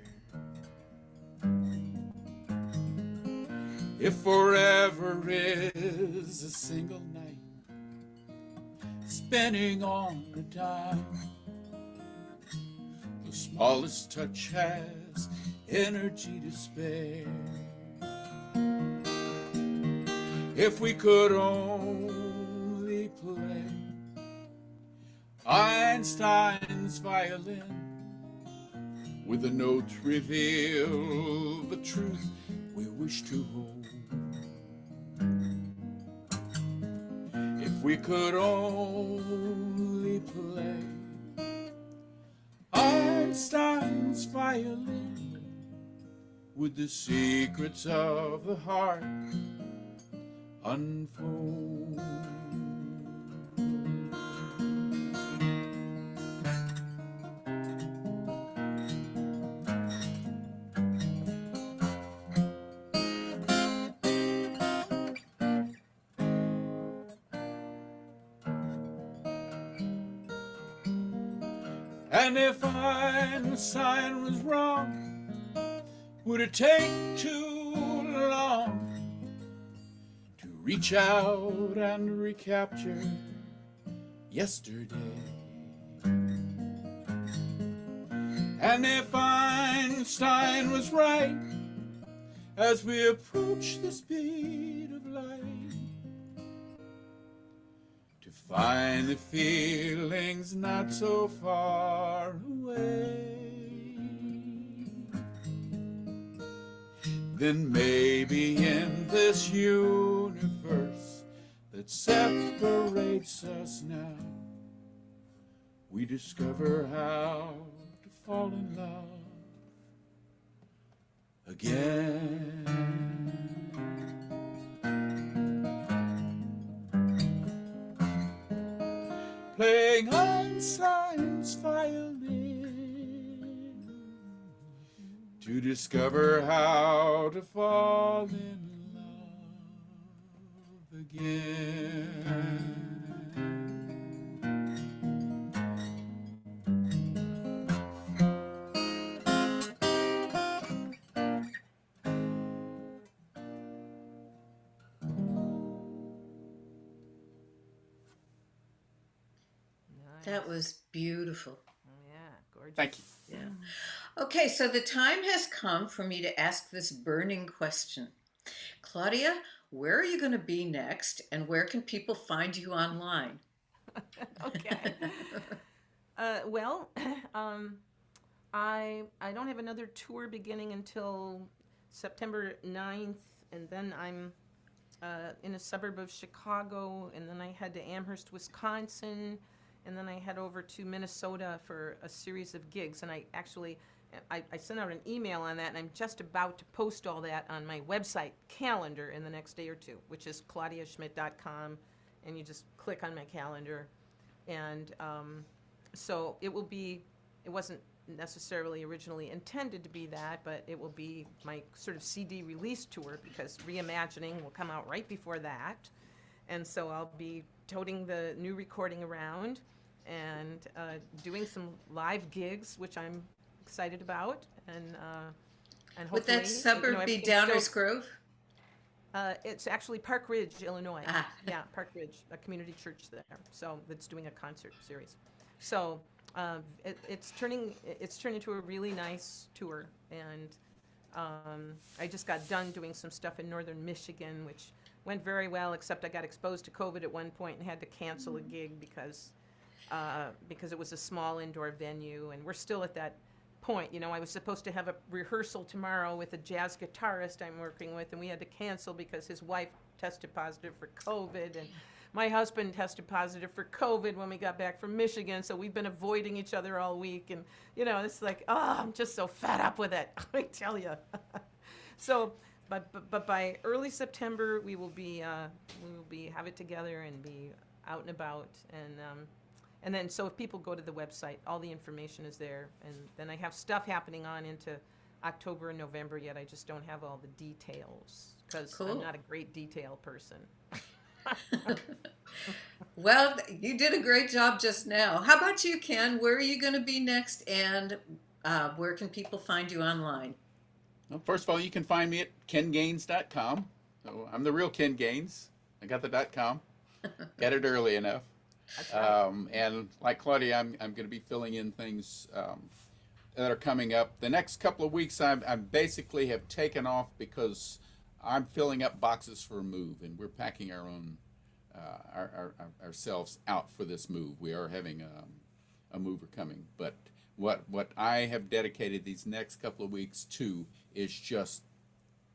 If forever is a single night, spinning on a dime, the smallest touch has energy to spare. If we could only Einstein's violin, with the notes reveal the truth we wish to hold. If we could only play Einstein's violin, would the secrets of the heart unfold? And if Einstein was wrong, would it take too long to reach out and recapture yesterday? And if Einstein was right, as we approach the speed of light, to find the feelings not so far away, then maybe in this universe that separates us now, we discover how to fall in love again. Playing Einstein's violin to discover how to fall in love again. That was beautiful. Yeah, gorgeous. Thank you. Yeah. Okay, so the time has come for me to ask this burning question. Claudia, where are you going to be next, and where can people find you online? Okay. Well, I don't have another tour beginning until September 9th, and then I'm in a suburb of Chicago, and then I head to Amherst, Wisconsin, and then I head over to Minnesota for a series of gigs. And I sent out an email on that, and I'm just about to post all that on my website calendar in the next day or two, which is claudiaschmidt.com, and you just click on my calendar. And so it wasn't necessarily originally intended to be that, but it will be my sort of CD release tour, because Reimagining will come out right before that. And so I'll be toting the new recording around and doing some live gigs, which I'm excited about. And hopefully, Would that suburb be Downers Grove? It's actually Park Ridge, Illinois. Ah. Yeah, Park Ridge, a community church there. So that's doing a concert series. So it's turning into a really nice tour. And I just got done doing some stuff in northern Michigan, which went very well, except I got exposed to COVID at one point and had to cancel a gig because it was a small indoor venue, and we're still at that point. You know, I was supposed to have a rehearsal tomorrow with a jazz guitarist I'm working with, and we had to cancel because his wife tested positive for COVID, and my husband tested positive for COVID when we got back from Michigan, so we've been avoiding each other all week, and, you know, it's like, oh, I'm just so fed up with it, I tell you. So, but by early September, we will have it together and be out and about, and then so if people go to the website, all the information is there, and then I have stuff happening on into October and November yet. I just don't have all the details because Cool. I'm not a great detail person. Well, you did a great job just now. How about you, Ken? Where are you going to be next, and where can people find you online? Well, first of all, you can find me at kengaines.com. So I'm the real Ken Gaines. I got the .com. Got it early enough. That's right. And like Claudia, I'm going to be filling in things that are coming up. The next couple of weeks, I basically have taken off because I'm filling up boxes for a move, and we're packing our own ourselves out for this move. We are having a mover coming, but what I have dedicated these next couple of weeks to is just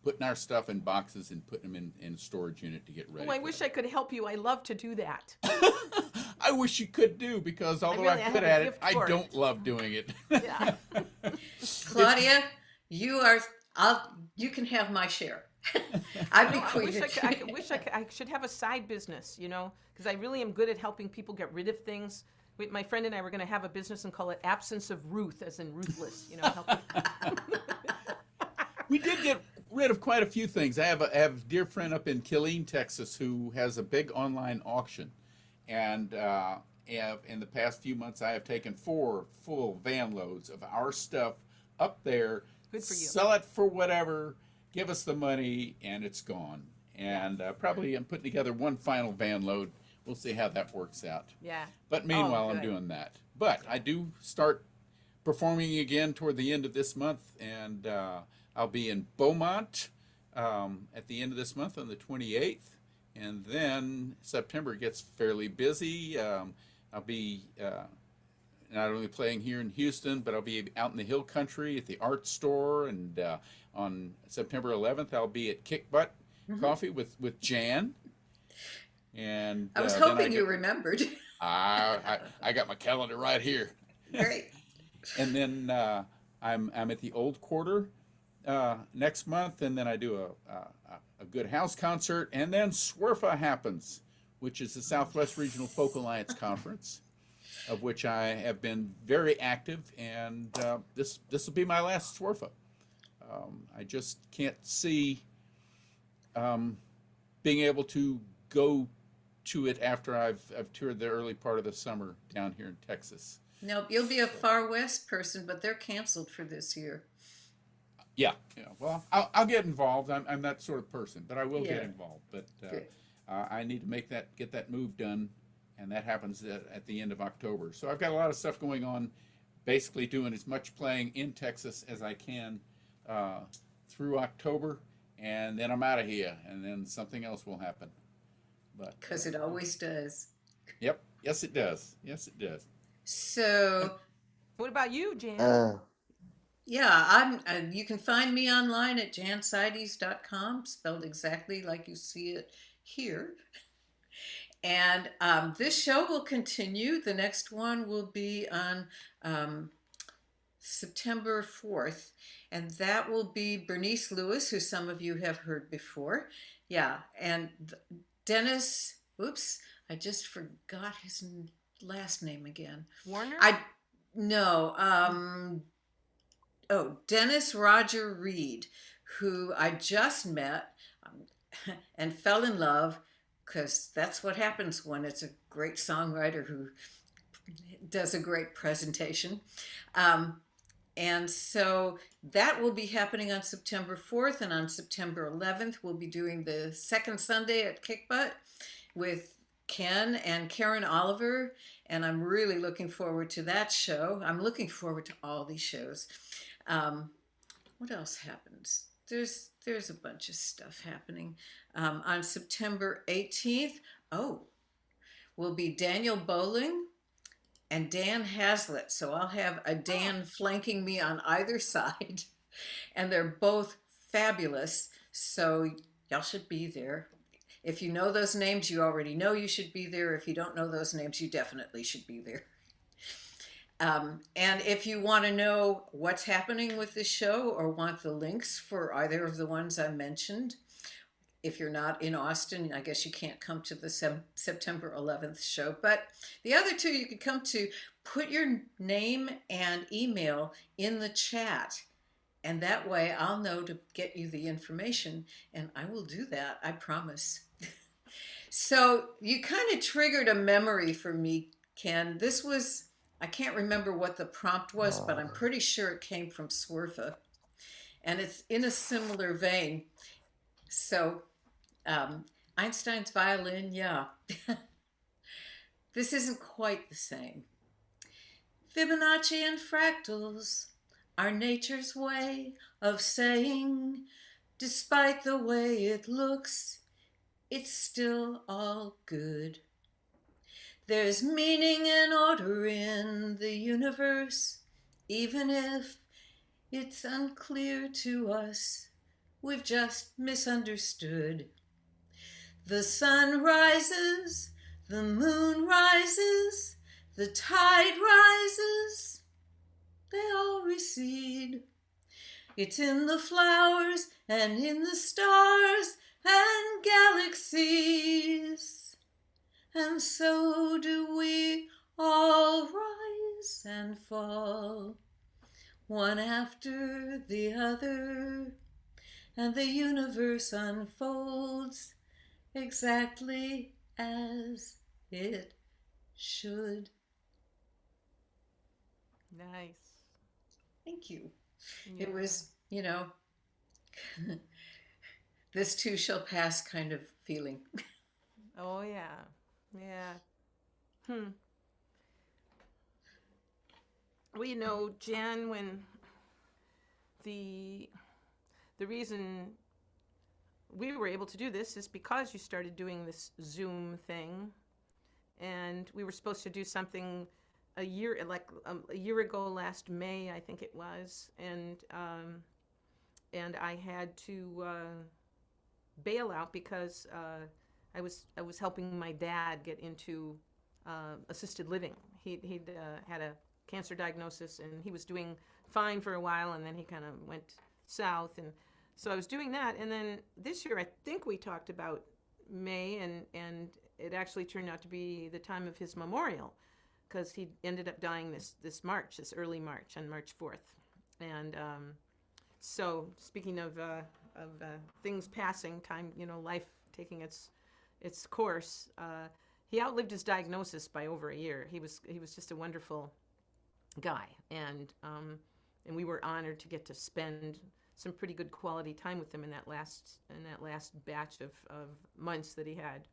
putting our stuff in boxes and putting them in a storage unit to get ready. Oh, I wish I could help you. I love to do that. I wish you could do, because although really I'm have good a at it, gift I for don't it. love doing it. Yeah. Claudia, you can have my share. I No, bequeath it. I wish I should have a side business, because I really am good at helping people get rid of things. My friend and I were going to have a business and call it Absence of Ruth, as in ruthless. Helping. We did get rid of quite a few things. I have a dear friend up in Killeen, Texas, who has a big online auction, and in the past few months, I have taken 4 full van loads of our stuff up there. Good for you. Sell it for whatever, give us the money, and it's gone. And probably I'm putting together one final van load. We'll see how that works out. Yeah. But meanwhile, I'm good. doing that. But I do start performing again toward the end of this month, and I'll be in Beaumont at the end of this month on the 28th, and then September gets fairly busy. I'll be not only playing here in Houston, but I'll be out in the Hill Country at the art store, and on September 11th, I'll be at Kick Butt Coffee with Jan. And I was hoping you remembered. I got my calendar right here. Great. And then I'm at the Old Quarter next month, and then I do a Good House concert, and then SWRFA happens, which is the Southwest Regional Folk Alliance Conference, of which I have been very active, and this will be my last SWRFA. I just can't see being able to go to it after I've toured the early part of the summer down here in Texas. Nope, you'll be a Far West person, but they're canceled for this year. Yeah. Well, I'll get involved. I'm that sort of person, but I will Yeah. get involved. But I need to get that move done, and that happens at the end of October. So I've got a lot of stuff going on, basically doing as much playing in Texas as I can through October, and then I'm out of here, and then something else will happen. Because it always does. Yep. Yes, it does. Yes, it does. So, What about you, Jan? yeah, you can find me online at janseides.com, spelled exactly like you see it here. And this show will continue. The next one will be on September 4th, and that will be Bernice Lewis, who some of you have heard before. Yeah, and Dennis, I just forgot his last name again. Warner? Dennis Roger Reed, who I just met and fell in love, because that's what happens when it's a great songwriter who does a great presentation. And so that will be happening on September 4th, and on September 11th, we'll be doing the second Sunday at Kick Butt with Ken and Karen Oliver, and I'm really looking forward to that show. I'm looking forward to all these shows. What else happens? There's a bunch of stuff happening. On September 18th, will be Daniel Bowling and Dan Hazlitt. So I'll have a Dan flanking me on either side, and they're both fabulous. So y'all should be there. If you know those names, you already know you should be there. If you don't know those names, you definitely should be there. And if you want to know what's happening with this show or want the links for either of the ones I mentioned, if you're not in Austin, I guess you can't come to the September 11th show. But the other two you could come to. Put your name and email in the chat, and that way I'll know to get you the information, and I will do that, I promise. So you kind of triggered a memory for me, Ken. This was, I can't remember what the prompt was, but I'm pretty sure it came from SWRFA, and it's in a similar vein. So Einstein's violin, yeah. This isn't quite the same. Fibonacci and fractals are nature's way of saying, despite the way it looks, it's still all good. There's meaning and order in the universe, even if it's unclear to us. We've just misunderstood. The sun rises, the moon rises, the tide rises, they all recede. It's in the flowers and in the stars and galaxies. And so do we all rise and fall, one after the other, and the universe unfolds exactly as it should. Nice. Thank you. Yeah. It was, this too shall pass kind of feeling. Oh yeah. Yeah. Well, Jan, when the reason we were able to do this is because you started doing this Zoom thing, and we were supposed to do something a year ago, last May, I think it was, and I had to bail out because I was helping my dad get into assisted living. He'd had a cancer diagnosis, and he was doing fine for a while, and then he kind of went south, and so I was doing that. And then this year, I think we talked about May, and it actually turned out to be the time of his memorial, because he ended up dying this early March, on March 4th. And so speaking of things passing, time, life taking its course, he outlived his diagnosis by over a year. He was just a wonderful guy, and we were honored to get to spend some pretty good quality time with him in that last batch of months that he had.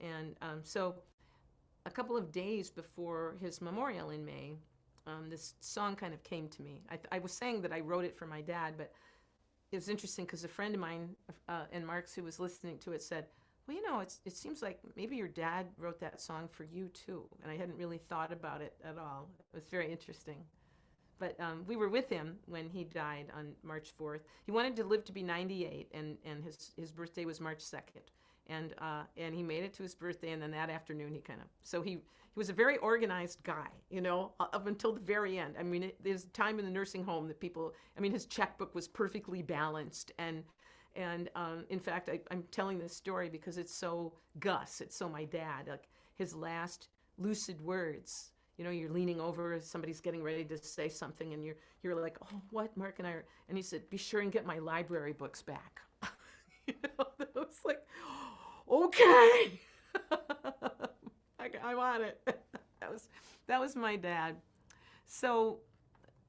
And so a couple of days before his memorial in May, this song kind of came to me. I was saying that I wrote it for my dad, but it was interesting because a friend of mine, and Mark's, who was listening to it, said, well, it seems like maybe your dad wrote that song for you too. And I hadn't really thought about it at all. It was very interesting. But we were with him when he died on March 4th. He wanted to live to be 98, and his birthday was March 2nd. And he made it to his birthday, and then that afternoon he was a very organized guy, up until the very end. I mean, there's time in the nursing home that his checkbook was perfectly balanced, and in fact, I'm telling this story because it's so Gus, it's so my dad. Like his last lucid words, you're leaning over, somebody's getting ready to say something, and you're like, oh, what, Mark and I are, and he said, be sure and get my library books back. That was like, okay, I want it. That was my dad. So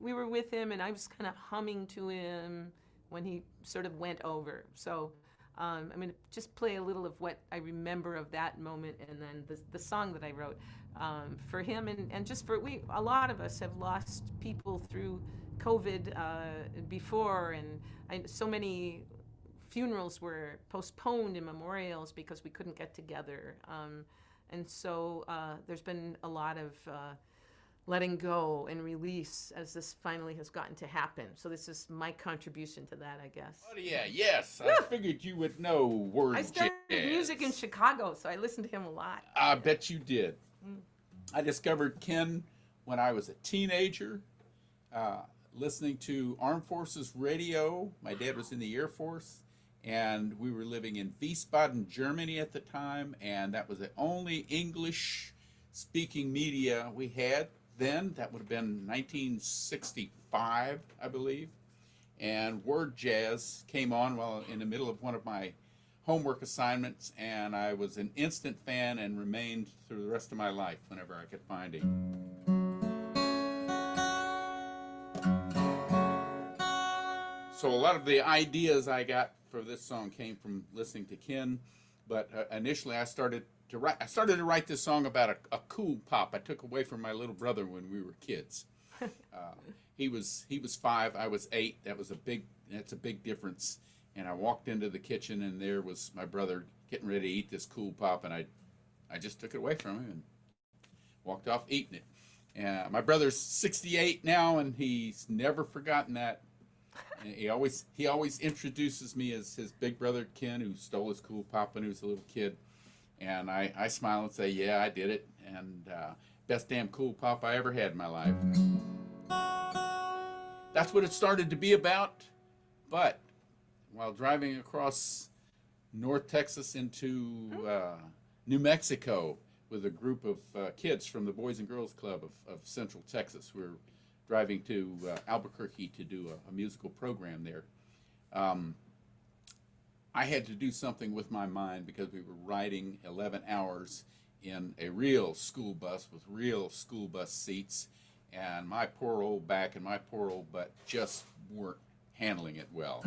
we were with him, and I was kind of humming to him when he sort of went over. So I'm going to just play a little of what I remember of that moment, and then the song that I wrote for him, and just for a lot of us have lost people through COVID before, and so many funerals were postponed and memorials because we couldn't get together. And so there's been a lot of letting go and release as this finally has gotten to happen. So this is my contribution to that, I guess. Claudia, yes. I figured you would know word I started music in Chicago, so I listened to him a lot. I bet you did. I discovered Ken when I was a teenager, listening to Armed Forces radio. My dad was in the Air Force, and we were living in Wiesbaden, Germany at the time, and that was the only English-speaking media we had then. That would have been 1965, I believe. And Word Jazz came on while in the middle of one of my homework assignments, and I was an instant fan and remained through the rest of my life whenever I could find it. So a lot of the ideas I got for this song came from listening to Ken, but initially I started to write this song about a cool pop I took away from my little brother when we were kids. He was 5, I was 8. That's a big difference. and I walked into the kitchen, and there was my brother getting ready to eat this Cool Pop, and I just took it away from him and walked off eating it. My brother's 68 now, and he's never forgotten that. And he always introduces me as his big brother Ken, who stole his Cool Pop when he was a little kid. And I smile and say, yeah, I did it, and best damn Cool Pop I ever had in my life. That's what it started to be about. But while driving across North Texas into New Mexico with a group of kids from the Boys and Girls Club of Central Texas, we were driving to Albuquerque to do a musical program there. I had to do something with my mind because we were riding 11 hours in a real school bus with real school bus seats, and my poor old back and my poor old butt just weren't handling it well.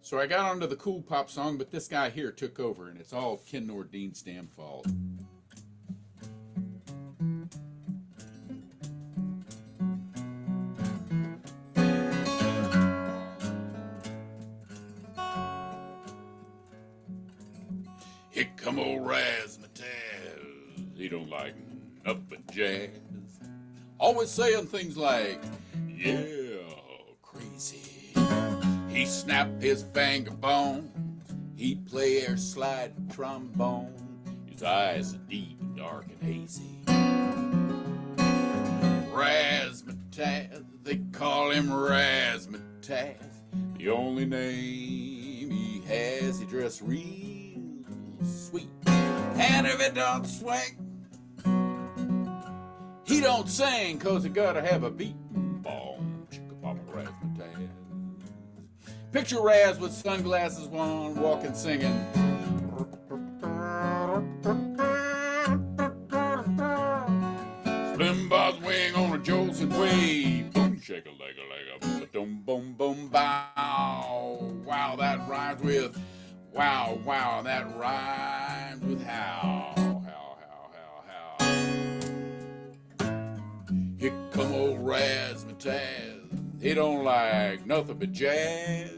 So I got onto the Cool Pop song, but this guy here took over, and it's all Ken Nordine's damn fault. Here come old Razzmatazz, he don't like nothing but jazz. Always saying things like, yeah, crazy. He snap his finger bones, he play air slide trombone. His eyes are deep and dark and hazy. Razzmatazz, they call him Razzmatazz. The only name he has, he dress real sweet. And if it don't swing, he don't sing, 'cause he gotta have a beat. Boom, chicka papa Razzmatazz. Picture Raz with sunglasses on, walking, singing. Slim boss wing on a Jolson wave. Boom, shake a leg a boom, boom, boom, bow. Wow, that rhymes with wow, wow, that rhymes with how. Here come old Razzmatazz, he don't like nothing but jazz.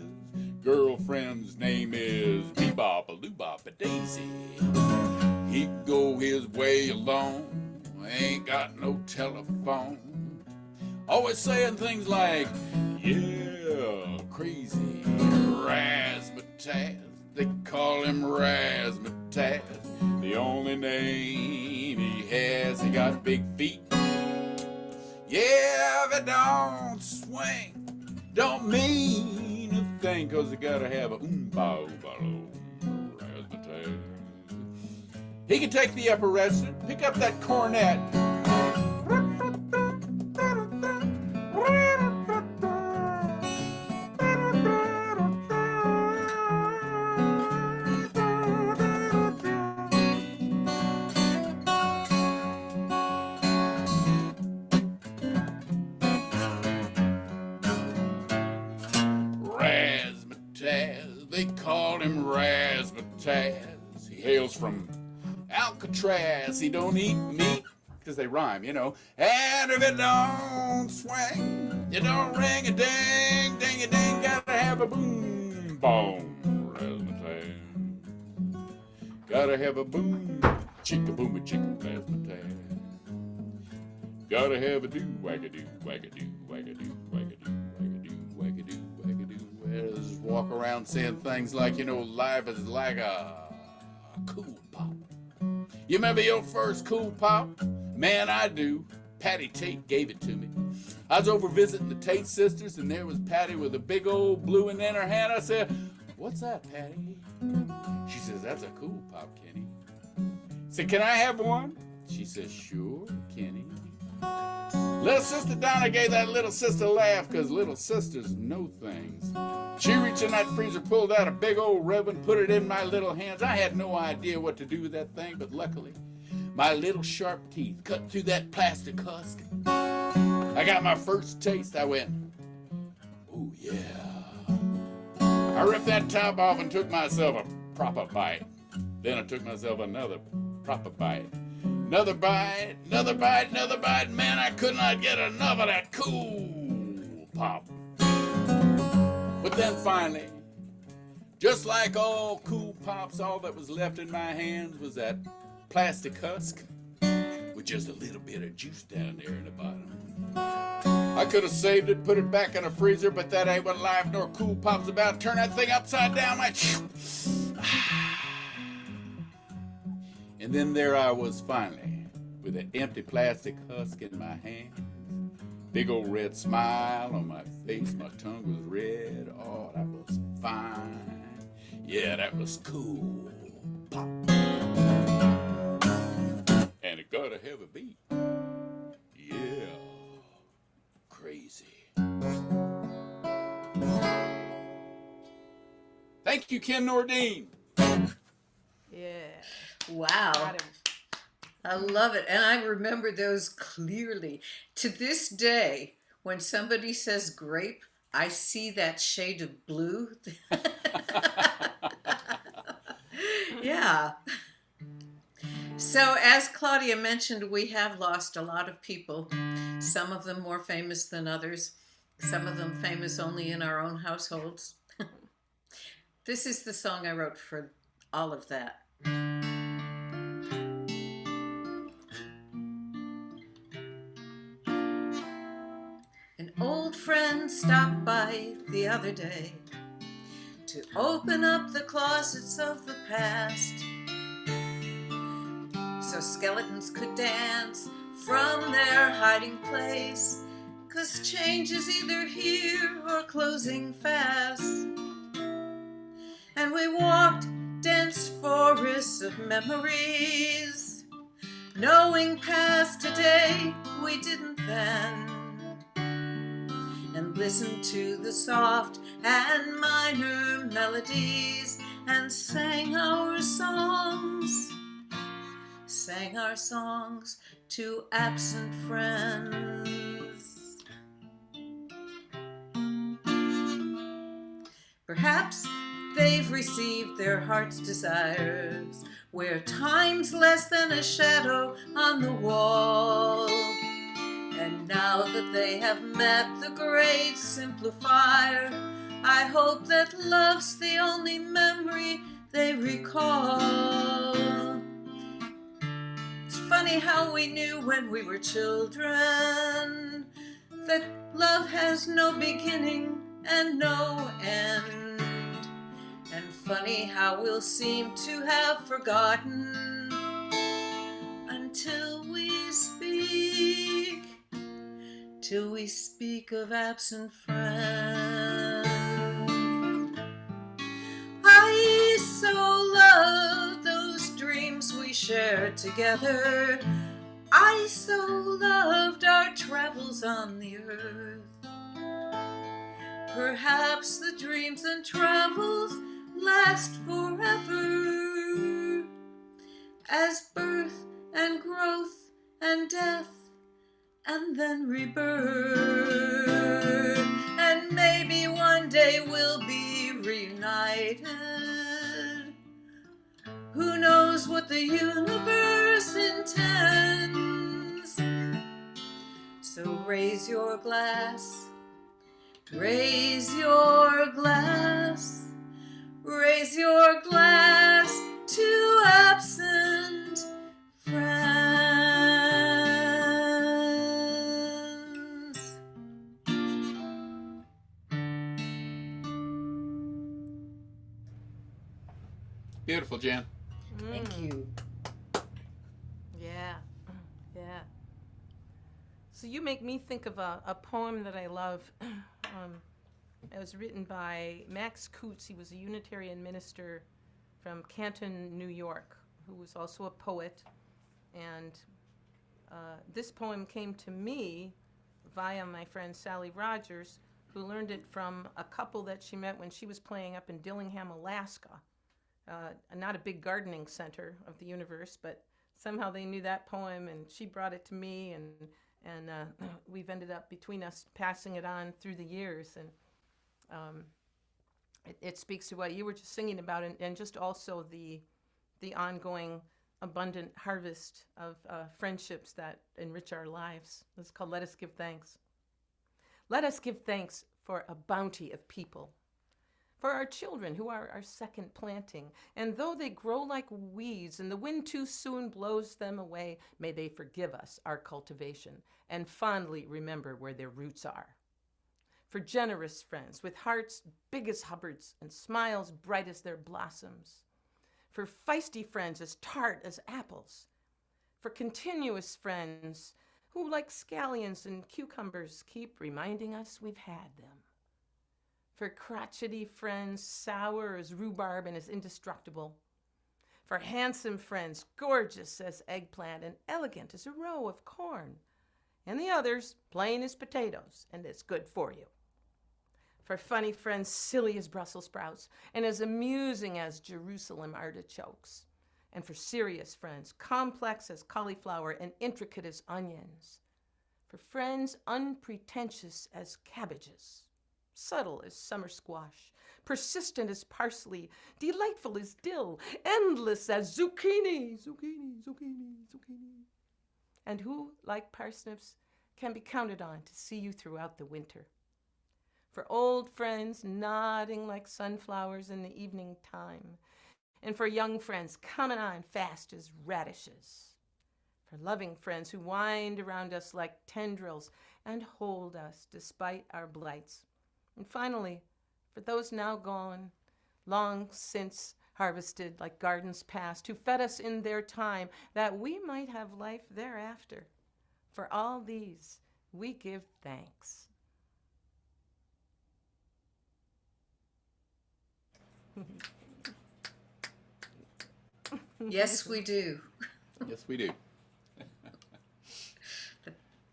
Girlfriend's name is Bebop-a-Loobop-a-Daisy. He go his way alone, ain't got no telephone. Always saying things like, yeah, crazy. Razzmatazz, they call him Razzmatazz. The only name he has, he got big feet. Yeah, if it don't swing, don't mean a thing, 'cause you gotta have a oompa-oompa-lo Razzmatazz. He can take the upper register, pick up that cornet. They call him Razzmatazz. He hails from Alcatraz. He don't eat meat, because they rhyme, you know. And if it don't swing, you don't ring a ding, ding a ding, gotta have a boom, boom, Razzmatazz. Gotta have a boom, chicka boom, a chicka Razzmatazz. Gotta have a do, wag-a-doo, wag-a-doo, wag-a-doo, wag-a-doo, wag-a-doo, wag-a-doo, wag-a-doo. Just walk around saying things like, you know, life is like a Cool Pop. You remember your first Cool Pop? Man, I do. Patty Tate gave it to me. I was over visiting the Tate sisters, and there was Patty with a big old blue one in her hand. I said, what's that, Patty? She says, that's a Cool Pop, Kenny. I said, can I have one? She says, sure, Kenny. Little sister Donna gave that little sister a laugh, 'cause little sisters know things. She reached in that freezer, pulled out a big old ribbon, put it in my little hands. I had no idea what to do with that thing, but luckily, my little sharp teeth cut through that plastic husk. I got my first taste. I went, oh yeah. I ripped that top off and took myself a proper bite. Then I took myself another proper bite. Another bite, another bite, another bite. Man, I could not get enough of that Cool Pop. But then finally, just like all cool pops, all that was left in my hands was that plastic husk with just a little bit of juice down there in the bottom. I could have saved it, put it back in a freezer, but that ain't what life nor cool pop's about. Turn that thing upside down like... And then there I was finally, with an empty plastic husk in my hand. Big old red smile on my face, my tongue was red. Oh, that was fine. Yeah, that was cool pop. And it gotta have a beat. Yeah, crazy. Thank you, Ken Nordine. Yeah. Wow. Got him. I love it. And I remember those clearly. To this day, when somebody says grape, I see that shade of blue. Yeah. So, as Claudia mentioned, we have lost a lot of people, some of them more famous than others, some of them famous only in our own households. This is the song I wrote for all of that. An old friend stopped by the other day to open up the closets of the past so skeletons could dance from their hiding place, 'cause change is either here or closing fast. And we walked dense forests of memories, knowing past today we didn't then, and listened to the soft and minor melodies and sang our songs to absent friends. Perhaps they've received their heart's desires, where time's less than a shadow on the wall. And now that they have met the great simplifier, I hope that love's the only memory they recall. It's funny how we knew when we were children that love has no beginning and no end. And funny how we'll seem to have forgotten until we speak of absent friends. I so love those dreams we shared together. I so loved our travels on the earth. Perhaps the dreams and travels last forever, as birth and growth and death and then rebirth. And maybe one day we'll be reunited. Who knows what the universe intends? So raise your glass, raise your glass, raise your glass to absent friends. Beautiful, Jan. Thank you. Yeah. Yeah. So you make me think of a poem that I love. It was written by Max Coots. He was a Unitarian minister from Canton, New York, who was also a poet. And this poem came to me via my friend Sally Rogers, who learned it from a couple that she met when she was playing up in Dillingham, Alaska. Not a big gardening center of the universe, but somehow they knew that poem, and she brought it to me, and we've ended up between us passing it on through the years. And it speaks to what you were just singing about, and just also the ongoing abundant harvest of friendships that enrich our lives. It's called Let Us Give Thanks. Let us give thanks for a bounty of people, For our children, who are our second planting, and though they grow like weeds and the wind too soon blows them away, may they forgive us our cultivation and fondly remember where their roots are. For generous friends with hearts big as Hubbard's and smiles bright as their blossoms. For feisty friends as tart as apples. For continuous friends who, like scallions and cucumbers, keep reminding us we've had them. For crotchety friends, sour as rhubarb and as indestructible. For handsome friends, gorgeous as eggplant and elegant as a row of corn. And the others, plain as potatoes and as good for you. For funny friends, silly as Brussels sprouts and as amusing as Jerusalem artichokes. And for serious friends, complex as cauliflower and intricate as onions. For friends unpretentious as cabbages. Subtle as summer squash, persistent as parsley, delightful as dill, endless as zucchini, and who, like parsnips, can be counted on to see you throughout the winter. For old friends nodding like sunflowers in the evening time, and for young friends coming on fast as radishes. For loving friends who wind around us like tendrils and hold us despite our blights. And finally, for those now gone, long since harvested like gardens past, who fed us in their time that we might have life thereafter. For all these we give thanks. Yes, we do. Yes, we do.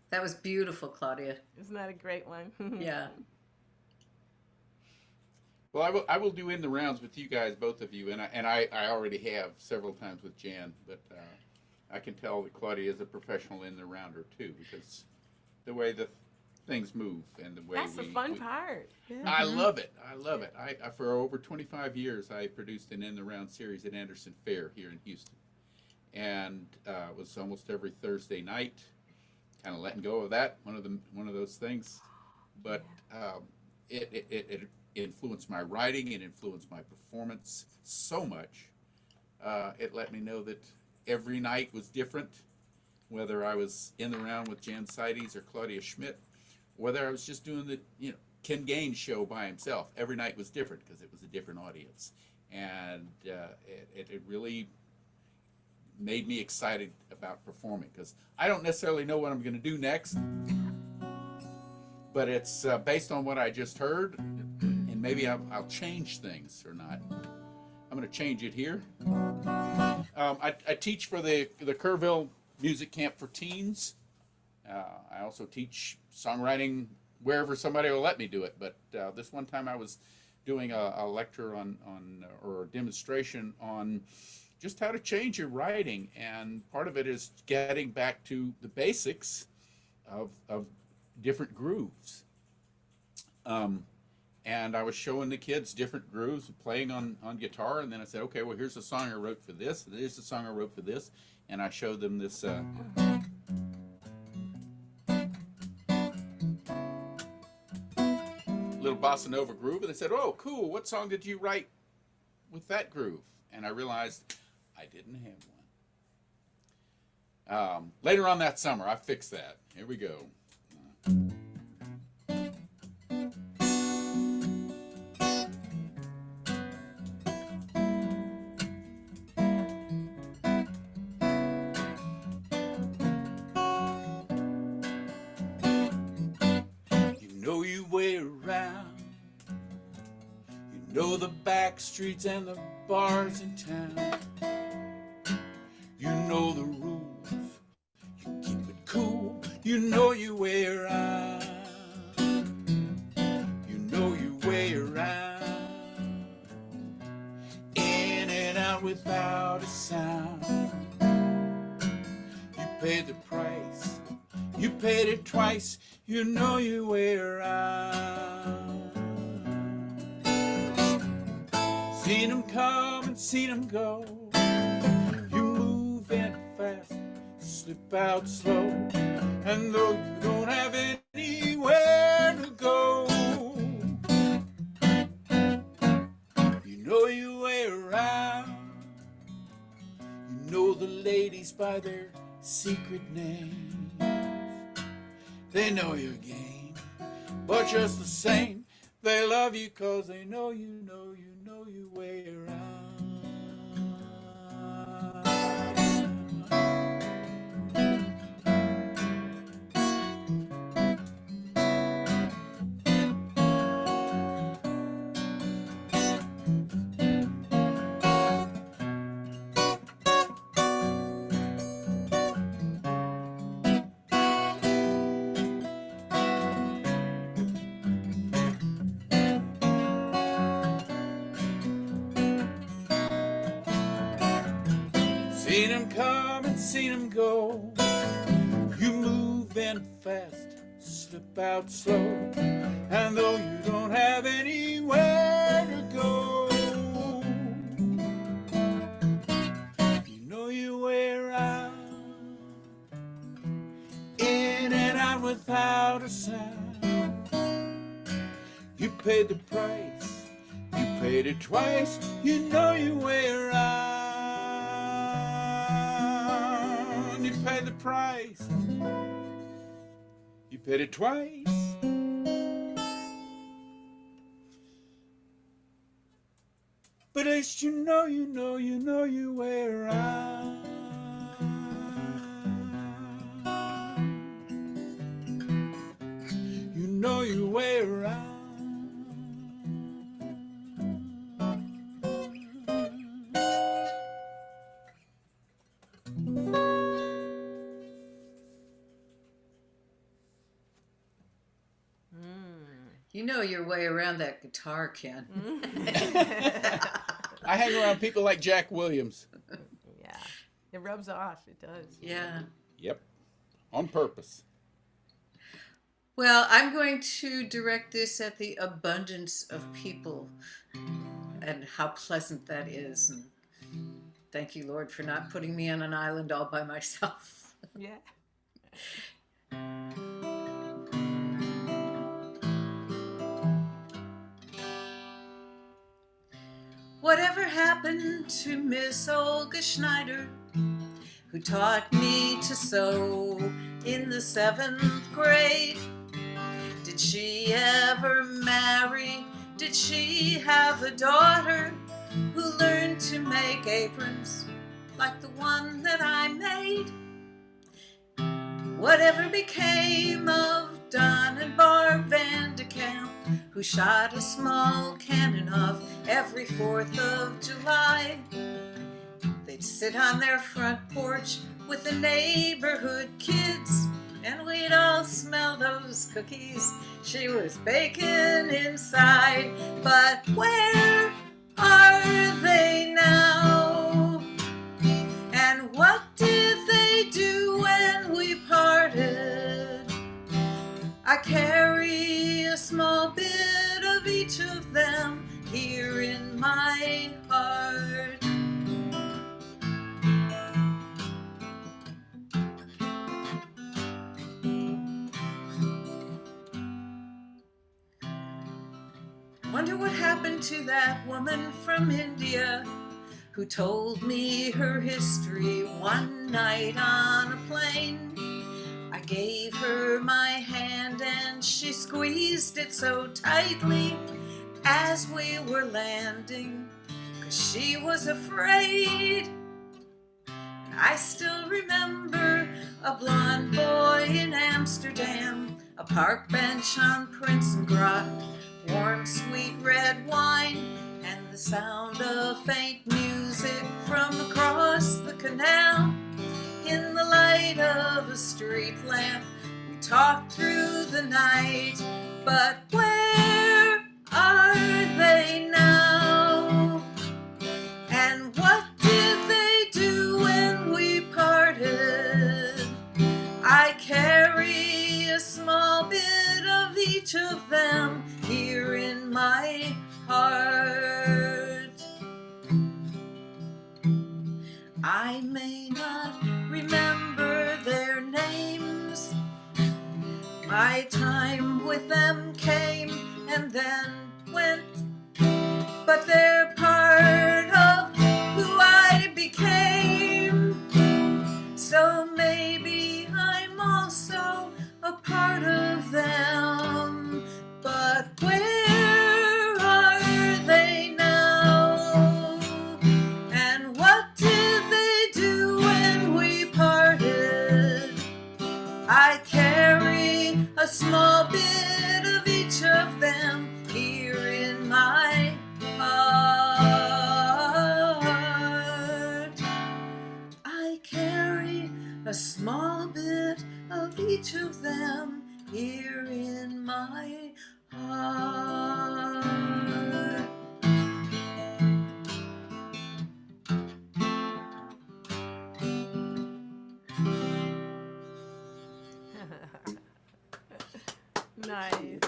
That was beautiful, Claudia. Isn't that a great one? Yeah. Well, I will do in the rounds with you guys, both of you, and I already have several times with Jan, but I can tell that Claudia is a professional in the rounder too, because the way the things move and the way That's the fun part. Yeah. I love it. I love it. I for over 25 years, I produced an in the round series at Anderson Fair here in Houston, and it was almost every Thursday night. Kind of letting go of that, one of those things, but it influenced my writing, it influenced my performance so much. It let me know that every night was different, whether I was in the round with Jan Seides or Claudia Schmidt, whether I was just doing the Ken Gaines show by himself. Every night was different because it was a different audience, and it really made me excited about performing, because I don't necessarily know what I'm going to do next, but it's based on what I just heard, and maybe I'll change things or not. I'm going to change it here. I teach for the Kerrville Music Camp for Teens. I also teach songwriting wherever somebody will let me do it, but this one time I was doing a lecture or a demonstration on just how to change your writing, and part of it is getting back to the basics of different grooves. And I was showing the kids different grooves, playing on guitar, and then I said, okay, well, here's a song I wrote for this, and here's a song I wrote for this, and I showed them this little bossa nova groove, and they said, oh, cool, what song did you write with that groove? And I realized I didn't have one. Later on that summer, I fixed that. Here we go. You know your way around. You know the back streets and the bars in town. You know the rules, you keep it cool. You know your way around. You know your way around. In and out without a sound. You paid the price, you paid it twice. You know your way around. Seen them come and seen them go. You move in fast, slip out slow, and though you don't have anywhere to go, the ladies by their secret names. They know your game, but just the same, they love you 'cause they know you your way around. Seen him come and seen him go. You move in fast, slip out slow. And though you don't have anywhere to go, you know your way around. In and out without a sound. You paid the price, you paid it twice. You know your way around. You paid the price, you paid it twice. But at least you know your way around. You know your way around. You know your way around that guitar, Ken. I hang around people like Jack Williams. Yeah, it rubs off. It does. Yeah. Yep, on purpose. Well, I'm going to direct this at the abundance of people and how pleasant that is. And thank you, Lord, for not putting me on an island all by myself. Yeah. Whatever happened to Miss Olga Schneider, who taught me to sew in the 7th grade? Did she ever marry? Did she have a daughter who learned to make aprons like the one that I made? Whatever became of Don and Barb Van de Kamp, who shot a small cannon off every 4th of July? They'd sit on their front porch with the neighborhood kids, and we'd all smell those cookies she was baking inside. But where are they now? And what did they do when we parted? I carry a small bit of each of them here in my heart. Wonder what happened to that woman from India who told me her history one night on a plane. I gave her my hand and she squeezed it so tightly as we were landing, 'cause she was afraid. I still remember a blonde boy in Amsterdam, a park bench on Prinsengracht, warm sweet red wine, and the sound of faint music from across the canal. In the light of a street lamp, we talked through the night. But where are they now? And what did they do when we parted? I carry a small bit of each of them here in my heart. I may not remember their names. My time with them came and then went, but they're part of who I became. a small bit of each of them here in my heart. Nice.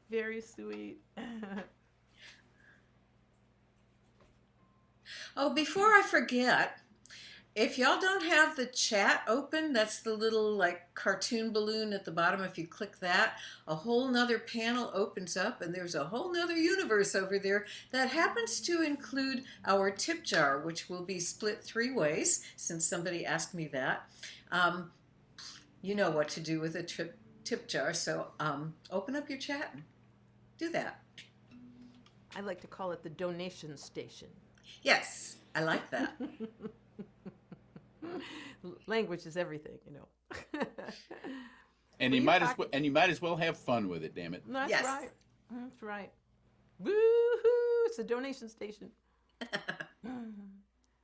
Very sweet. Oh, before I forget, if y'all don't have the chat open, that's the little like cartoon balloon at the bottom. If you click that, a whole nother panel opens up and there's a whole nother universe over there that happens to include our tip jar, which will be split 3 ways since somebody asked me that. You know what to do with a tip jar, so open up your chat and do that. I like to call it the donation station. Yes, I like that. Language is everything, you know. And you might as well have fun with it, damn it. That's Yes. right. That's right. Woo-hoo! It's a donation station.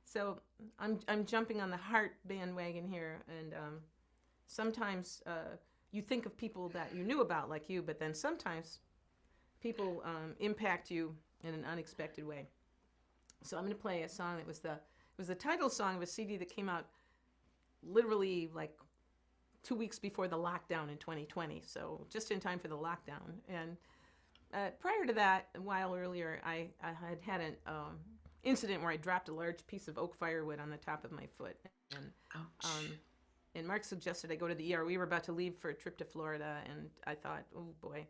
So I'm jumping on the heart bandwagon here, and sometimes you think of people that you knew about like you, but then sometimes people impact you in an unexpected way. So I'm going to play a song that was the title song of a CD that came out literally like 2 weeks before the lockdown in 2020. So just in time for the lockdown. And prior to that, a while earlier, I had an incident where I dropped a large piece of oak firewood on the top of my foot. And Mark suggested I go to the ER. We were about to leave for a trip to Florida, and I thought, oh boy,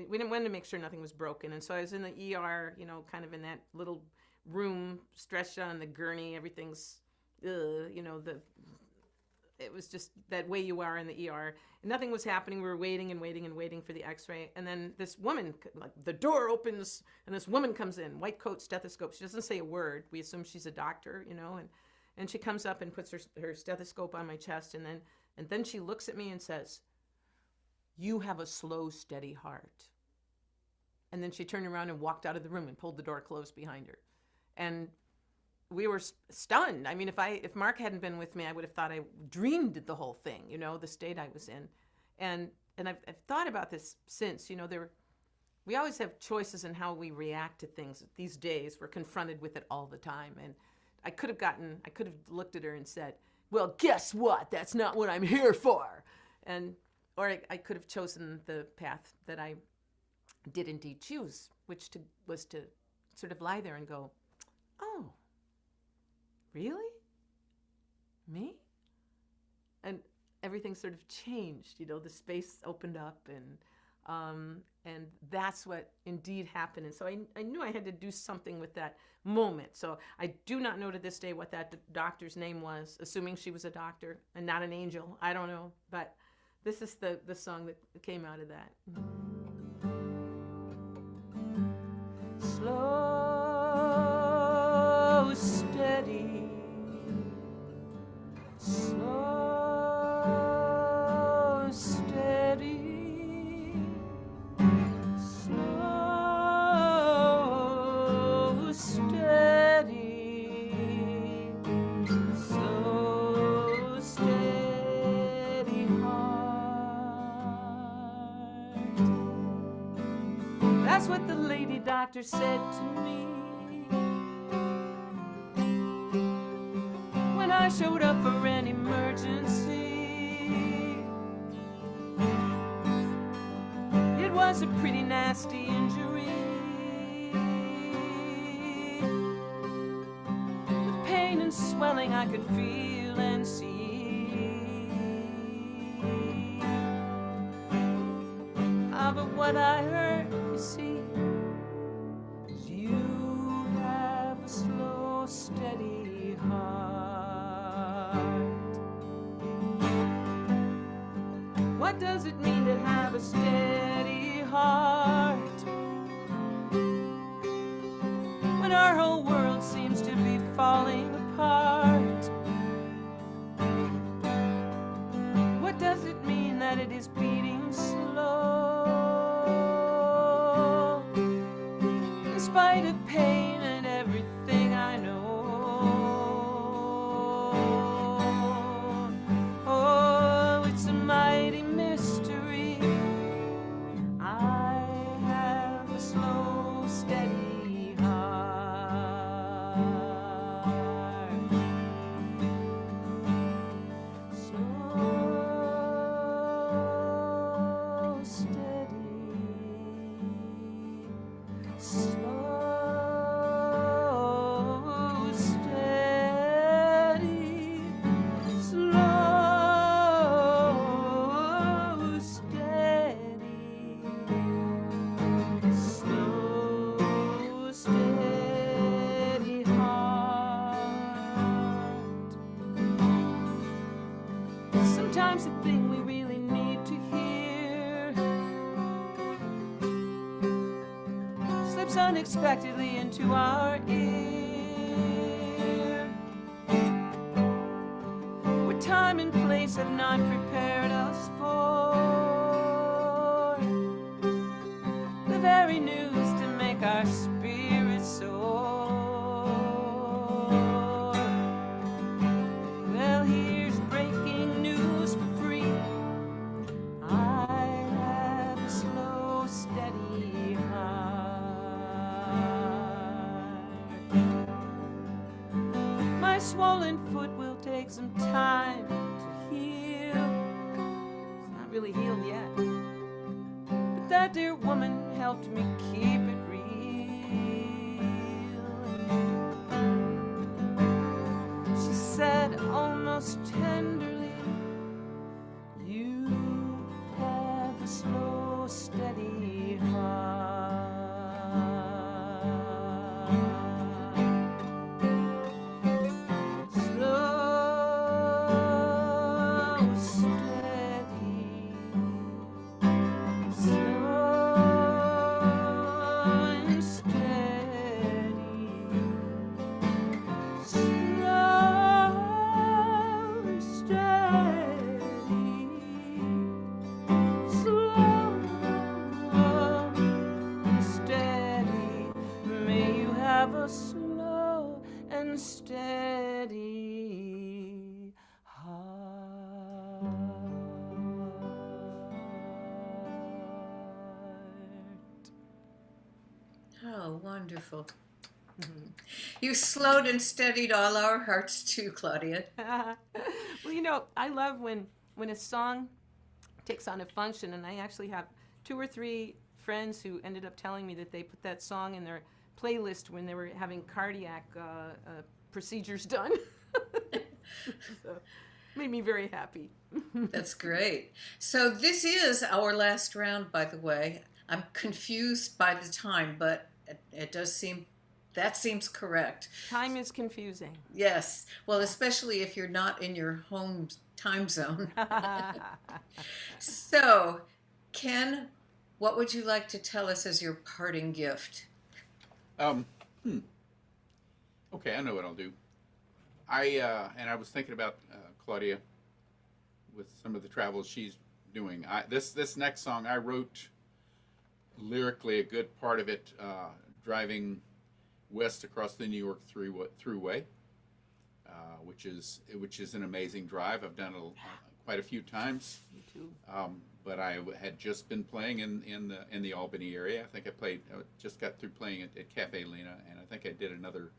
we didn't want to make sure nothing was broken. And so I was in the ER, you know, kind of in that little room, stretched out on the gurney. Everything's, you know, it was just that way you are in the ER. And nothing was happening. We were waiting and waiting and waiting for the x-ray. And then this woman, like the door opens and this woman comes in, white coat, stethoscope. She doesn't say a word. We assume she's a doctor, you know, and she comes up and puts her stethoscope on my chest. And then she looks at me and says, "You have a slow, steady heart." And then she turned around and walked out of the room and pulled the door closed behind her. And we were stunned. I mean, if Mark hadn't been with me, I would have thought I dreamed the whole thing, you know, the state I was in. And I've thought about this since, you know, we always have choices in how we react to things. These days, we're confronted with it all the time. And I could have looked at her and said, "Well, guess what? That's not what I'm here for." Or I could have chosen the path that I did indeed choose, which was to sort of lie there and go, "Oh, really? Me?" And everything sort of changed, you know, the space opened up, and that's what indeed happened. And so I knew I had to do something with that moment. So I do not know to this day what that doctor's name was, assuming she was a doctor and not an angel. I don't know, but this is the song that came out of that. Slow, steady, slow, steady, slow, steady, slow, steady heart. That's what the lady doctor said to me when I showed up for an emergency. It was a pretty nasty injury, with pain and swelling I could feel and see. But what I heard, you see, is you have a slow, steady heart. What does it mean to have a steady heart when our whole world seems to be falling apart? What does it mean that it is beating slow? In spite of pain and everything I know, there's a thing we really need to hear. Slips unexpectedly into our ear. What time and place have not prepared us for. The very news to make our spirits soar. Well, here's breaking news for free. I have a slow, steady heart. My swollen foot will take some time to heal. It's not really healed yet. But that dear woman helped me keep it real. She said almost tenderly, you have a slow, steady heart. Slow, steady, slow and steady, slow and steady, slow and steady. May you have a slow and steady heart. Oh, wonderful. You slowed and steadied all our hearts too, Claudia. Well, you know, I love when a song takes on a function, and I actually have 2 or 3 friends who ended up telling me that they put that song in their playlist when they were having cardiac procedures done. So, made me very happy. That's great. So this is our last round, by the way. I'm confused by the time, but it does seem, that seems correct. Time is confusing. Yes. Well, especially if you're not in your home time zone. So, Ken, what would you like to tell us as your parting gift? Okay, I know what I'll do. And I was thinking about Claudia with some of the travels she's doing. This next song I wrote lyrically a good part of it driving west across the New York Thruway, which is an amazing drive. I've done it quite a few times. Me too. But I had just been playing in the Albany area. I think I just got through playing at Cafe Lena, and I think I did another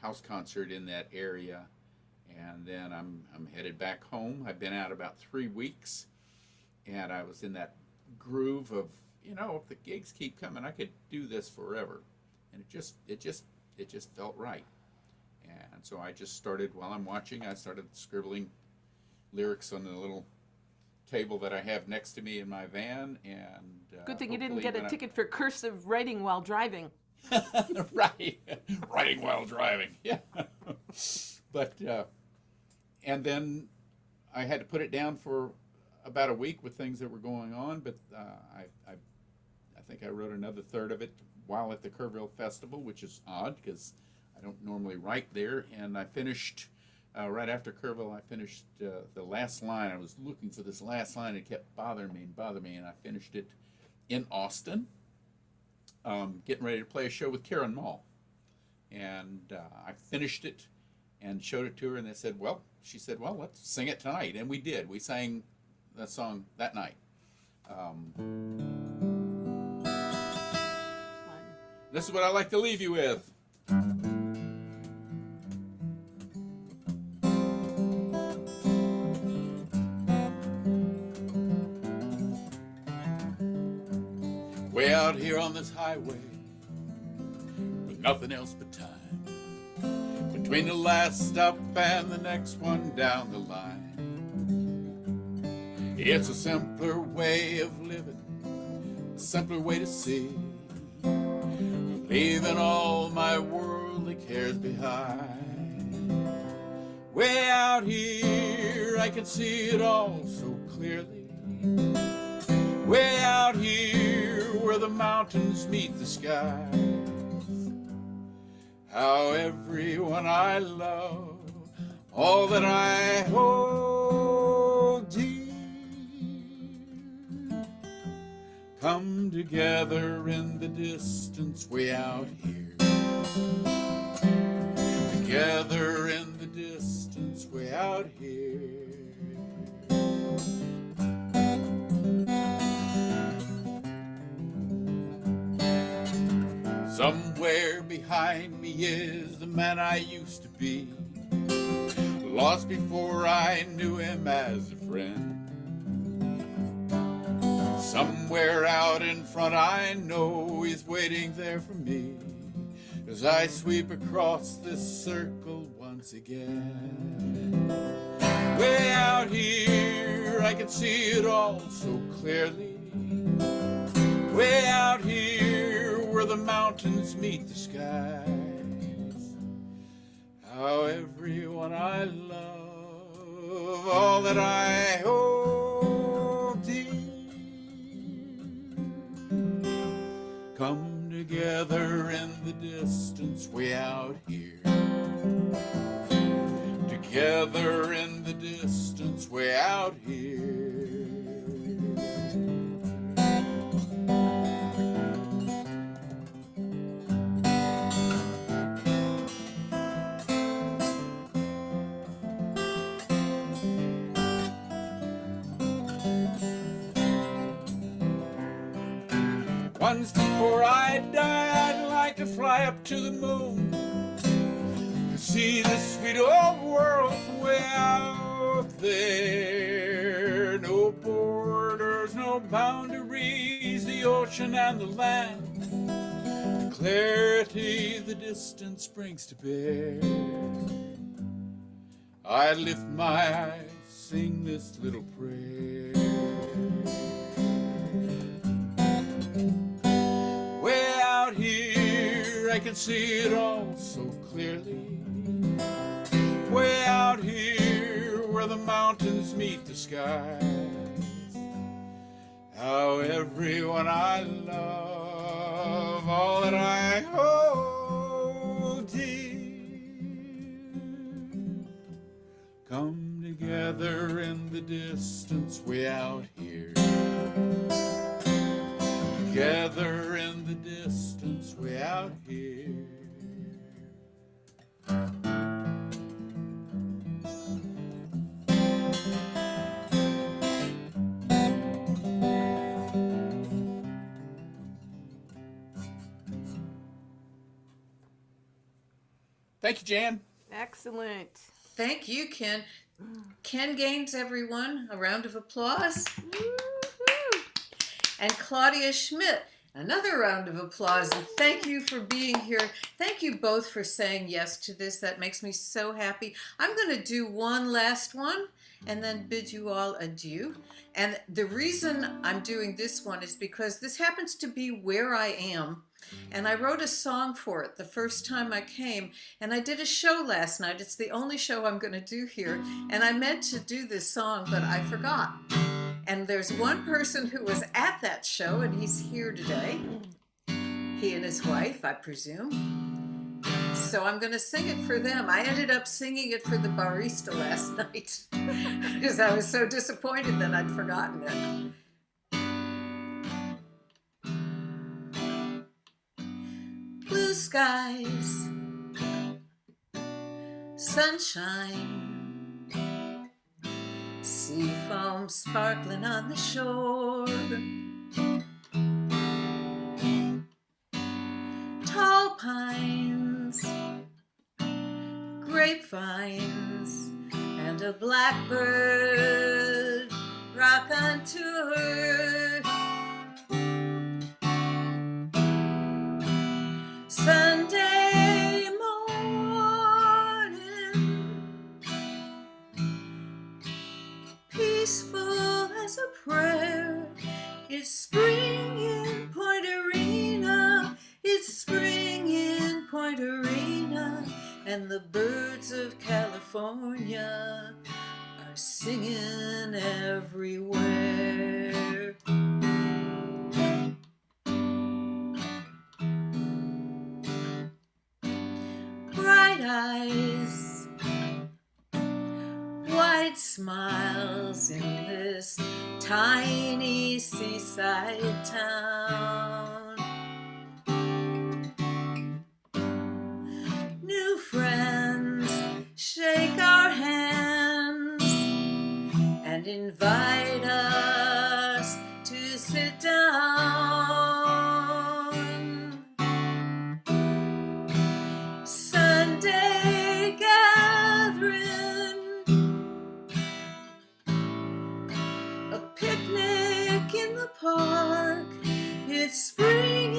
house concert in that area. And then I'm headed back home. I've been out about 3 weeks, and I was in that groove of, if the gigs keep coming, I could do this forever. And it just felt right. And so I just started, while I'm watching, I started scribbling lyrics on the little table that I have next to me in my van. And Good thing you didn't get a ticket for cursive writing while driving. Right. Writing while driving. Yeah. But, and then I had to put it down for about a week with things that were going on, but I think I wrote another third of it while at the Kerrville Festival, which is odd because I don't normally write there. And I finished, right after Kerrville, I finished the last line. I was looking for this last line. It kept bothering me, and I finished it in Austin, getting ready to play a show with Karen Mall. And I finished it and showed it to her, and she said, well, let's sing it tonight. And we did. We sang that song that night. This is what I like to leave you with. Way out here on this highway, with nothing else but time, between the last stop and the next one down the line. It's a simpler way of living, a simpler way to see, leaving all my worldly cares behind. Way out here I can see it all so clearly. Way out here where the mountains meet the skies. How everyone I love, all that I hold dear, come together in the distance way out here. Together in the distance way out here. Somewhere behind me is the man I used to be, lost before I knew him as a friend. Somewhere out in front I know he's waiting there for me as I sweep across this circle once again. Way out here I can see it all so clearly. Way out here where the mountains meet the skies. How everyone I love, all that I hold dear, come together in the distance way out here. Together in the distance way out here. Once before I die, I'd like to fly up to the moon to see the sweet old world from way out there. No borders, no boundaries, the ocean and the land, the clarity the distance brings to bear. I lift my eyes, sing this little prayer. Way out here I can see it all so clearly. Way out here where the mountains meet the skies. How everyone I love, all that I hold dear, come together in the distance way out here. Together in the distance way out here. Thank you, Jan. Excellent. Thank you, Ken. Ken Gaines, everyone. A round of applause. Woo-hoo. And Claudia Schmidt, another round of applause. And thank you for being here. Thank you both for saying yes to this. That makes me so happy. I'm going to do one last one and then bid you all adieu. And the reason I'm doing this one is because this happens to be where I am. And I wrote a song for it the first time I came, and I did a show last night. It's the only show I'm going to do here, and I meant to do this song, but I forgot. And there's one person who was at that show, and he's here today. He and his wife, I presume. So I'm going to sing it for them. I ended up singing it for the barista last night because I was so disappointed that I'd forgotten it. Blue skies, sunshine, sea foam sparkling on the shore, tall pines, grapevines, and a blackbird rock on tour. Sunday morning, peaceful as a prayer. It's spring in Point Arena. It's spring in Point Arena, and the birds of California are singing everywhere. Bright eyes, white smiles in this tiny seaside town. New friends shake our hands and invite us to sit down. Sunday gathering, a picnic in the park. It's spring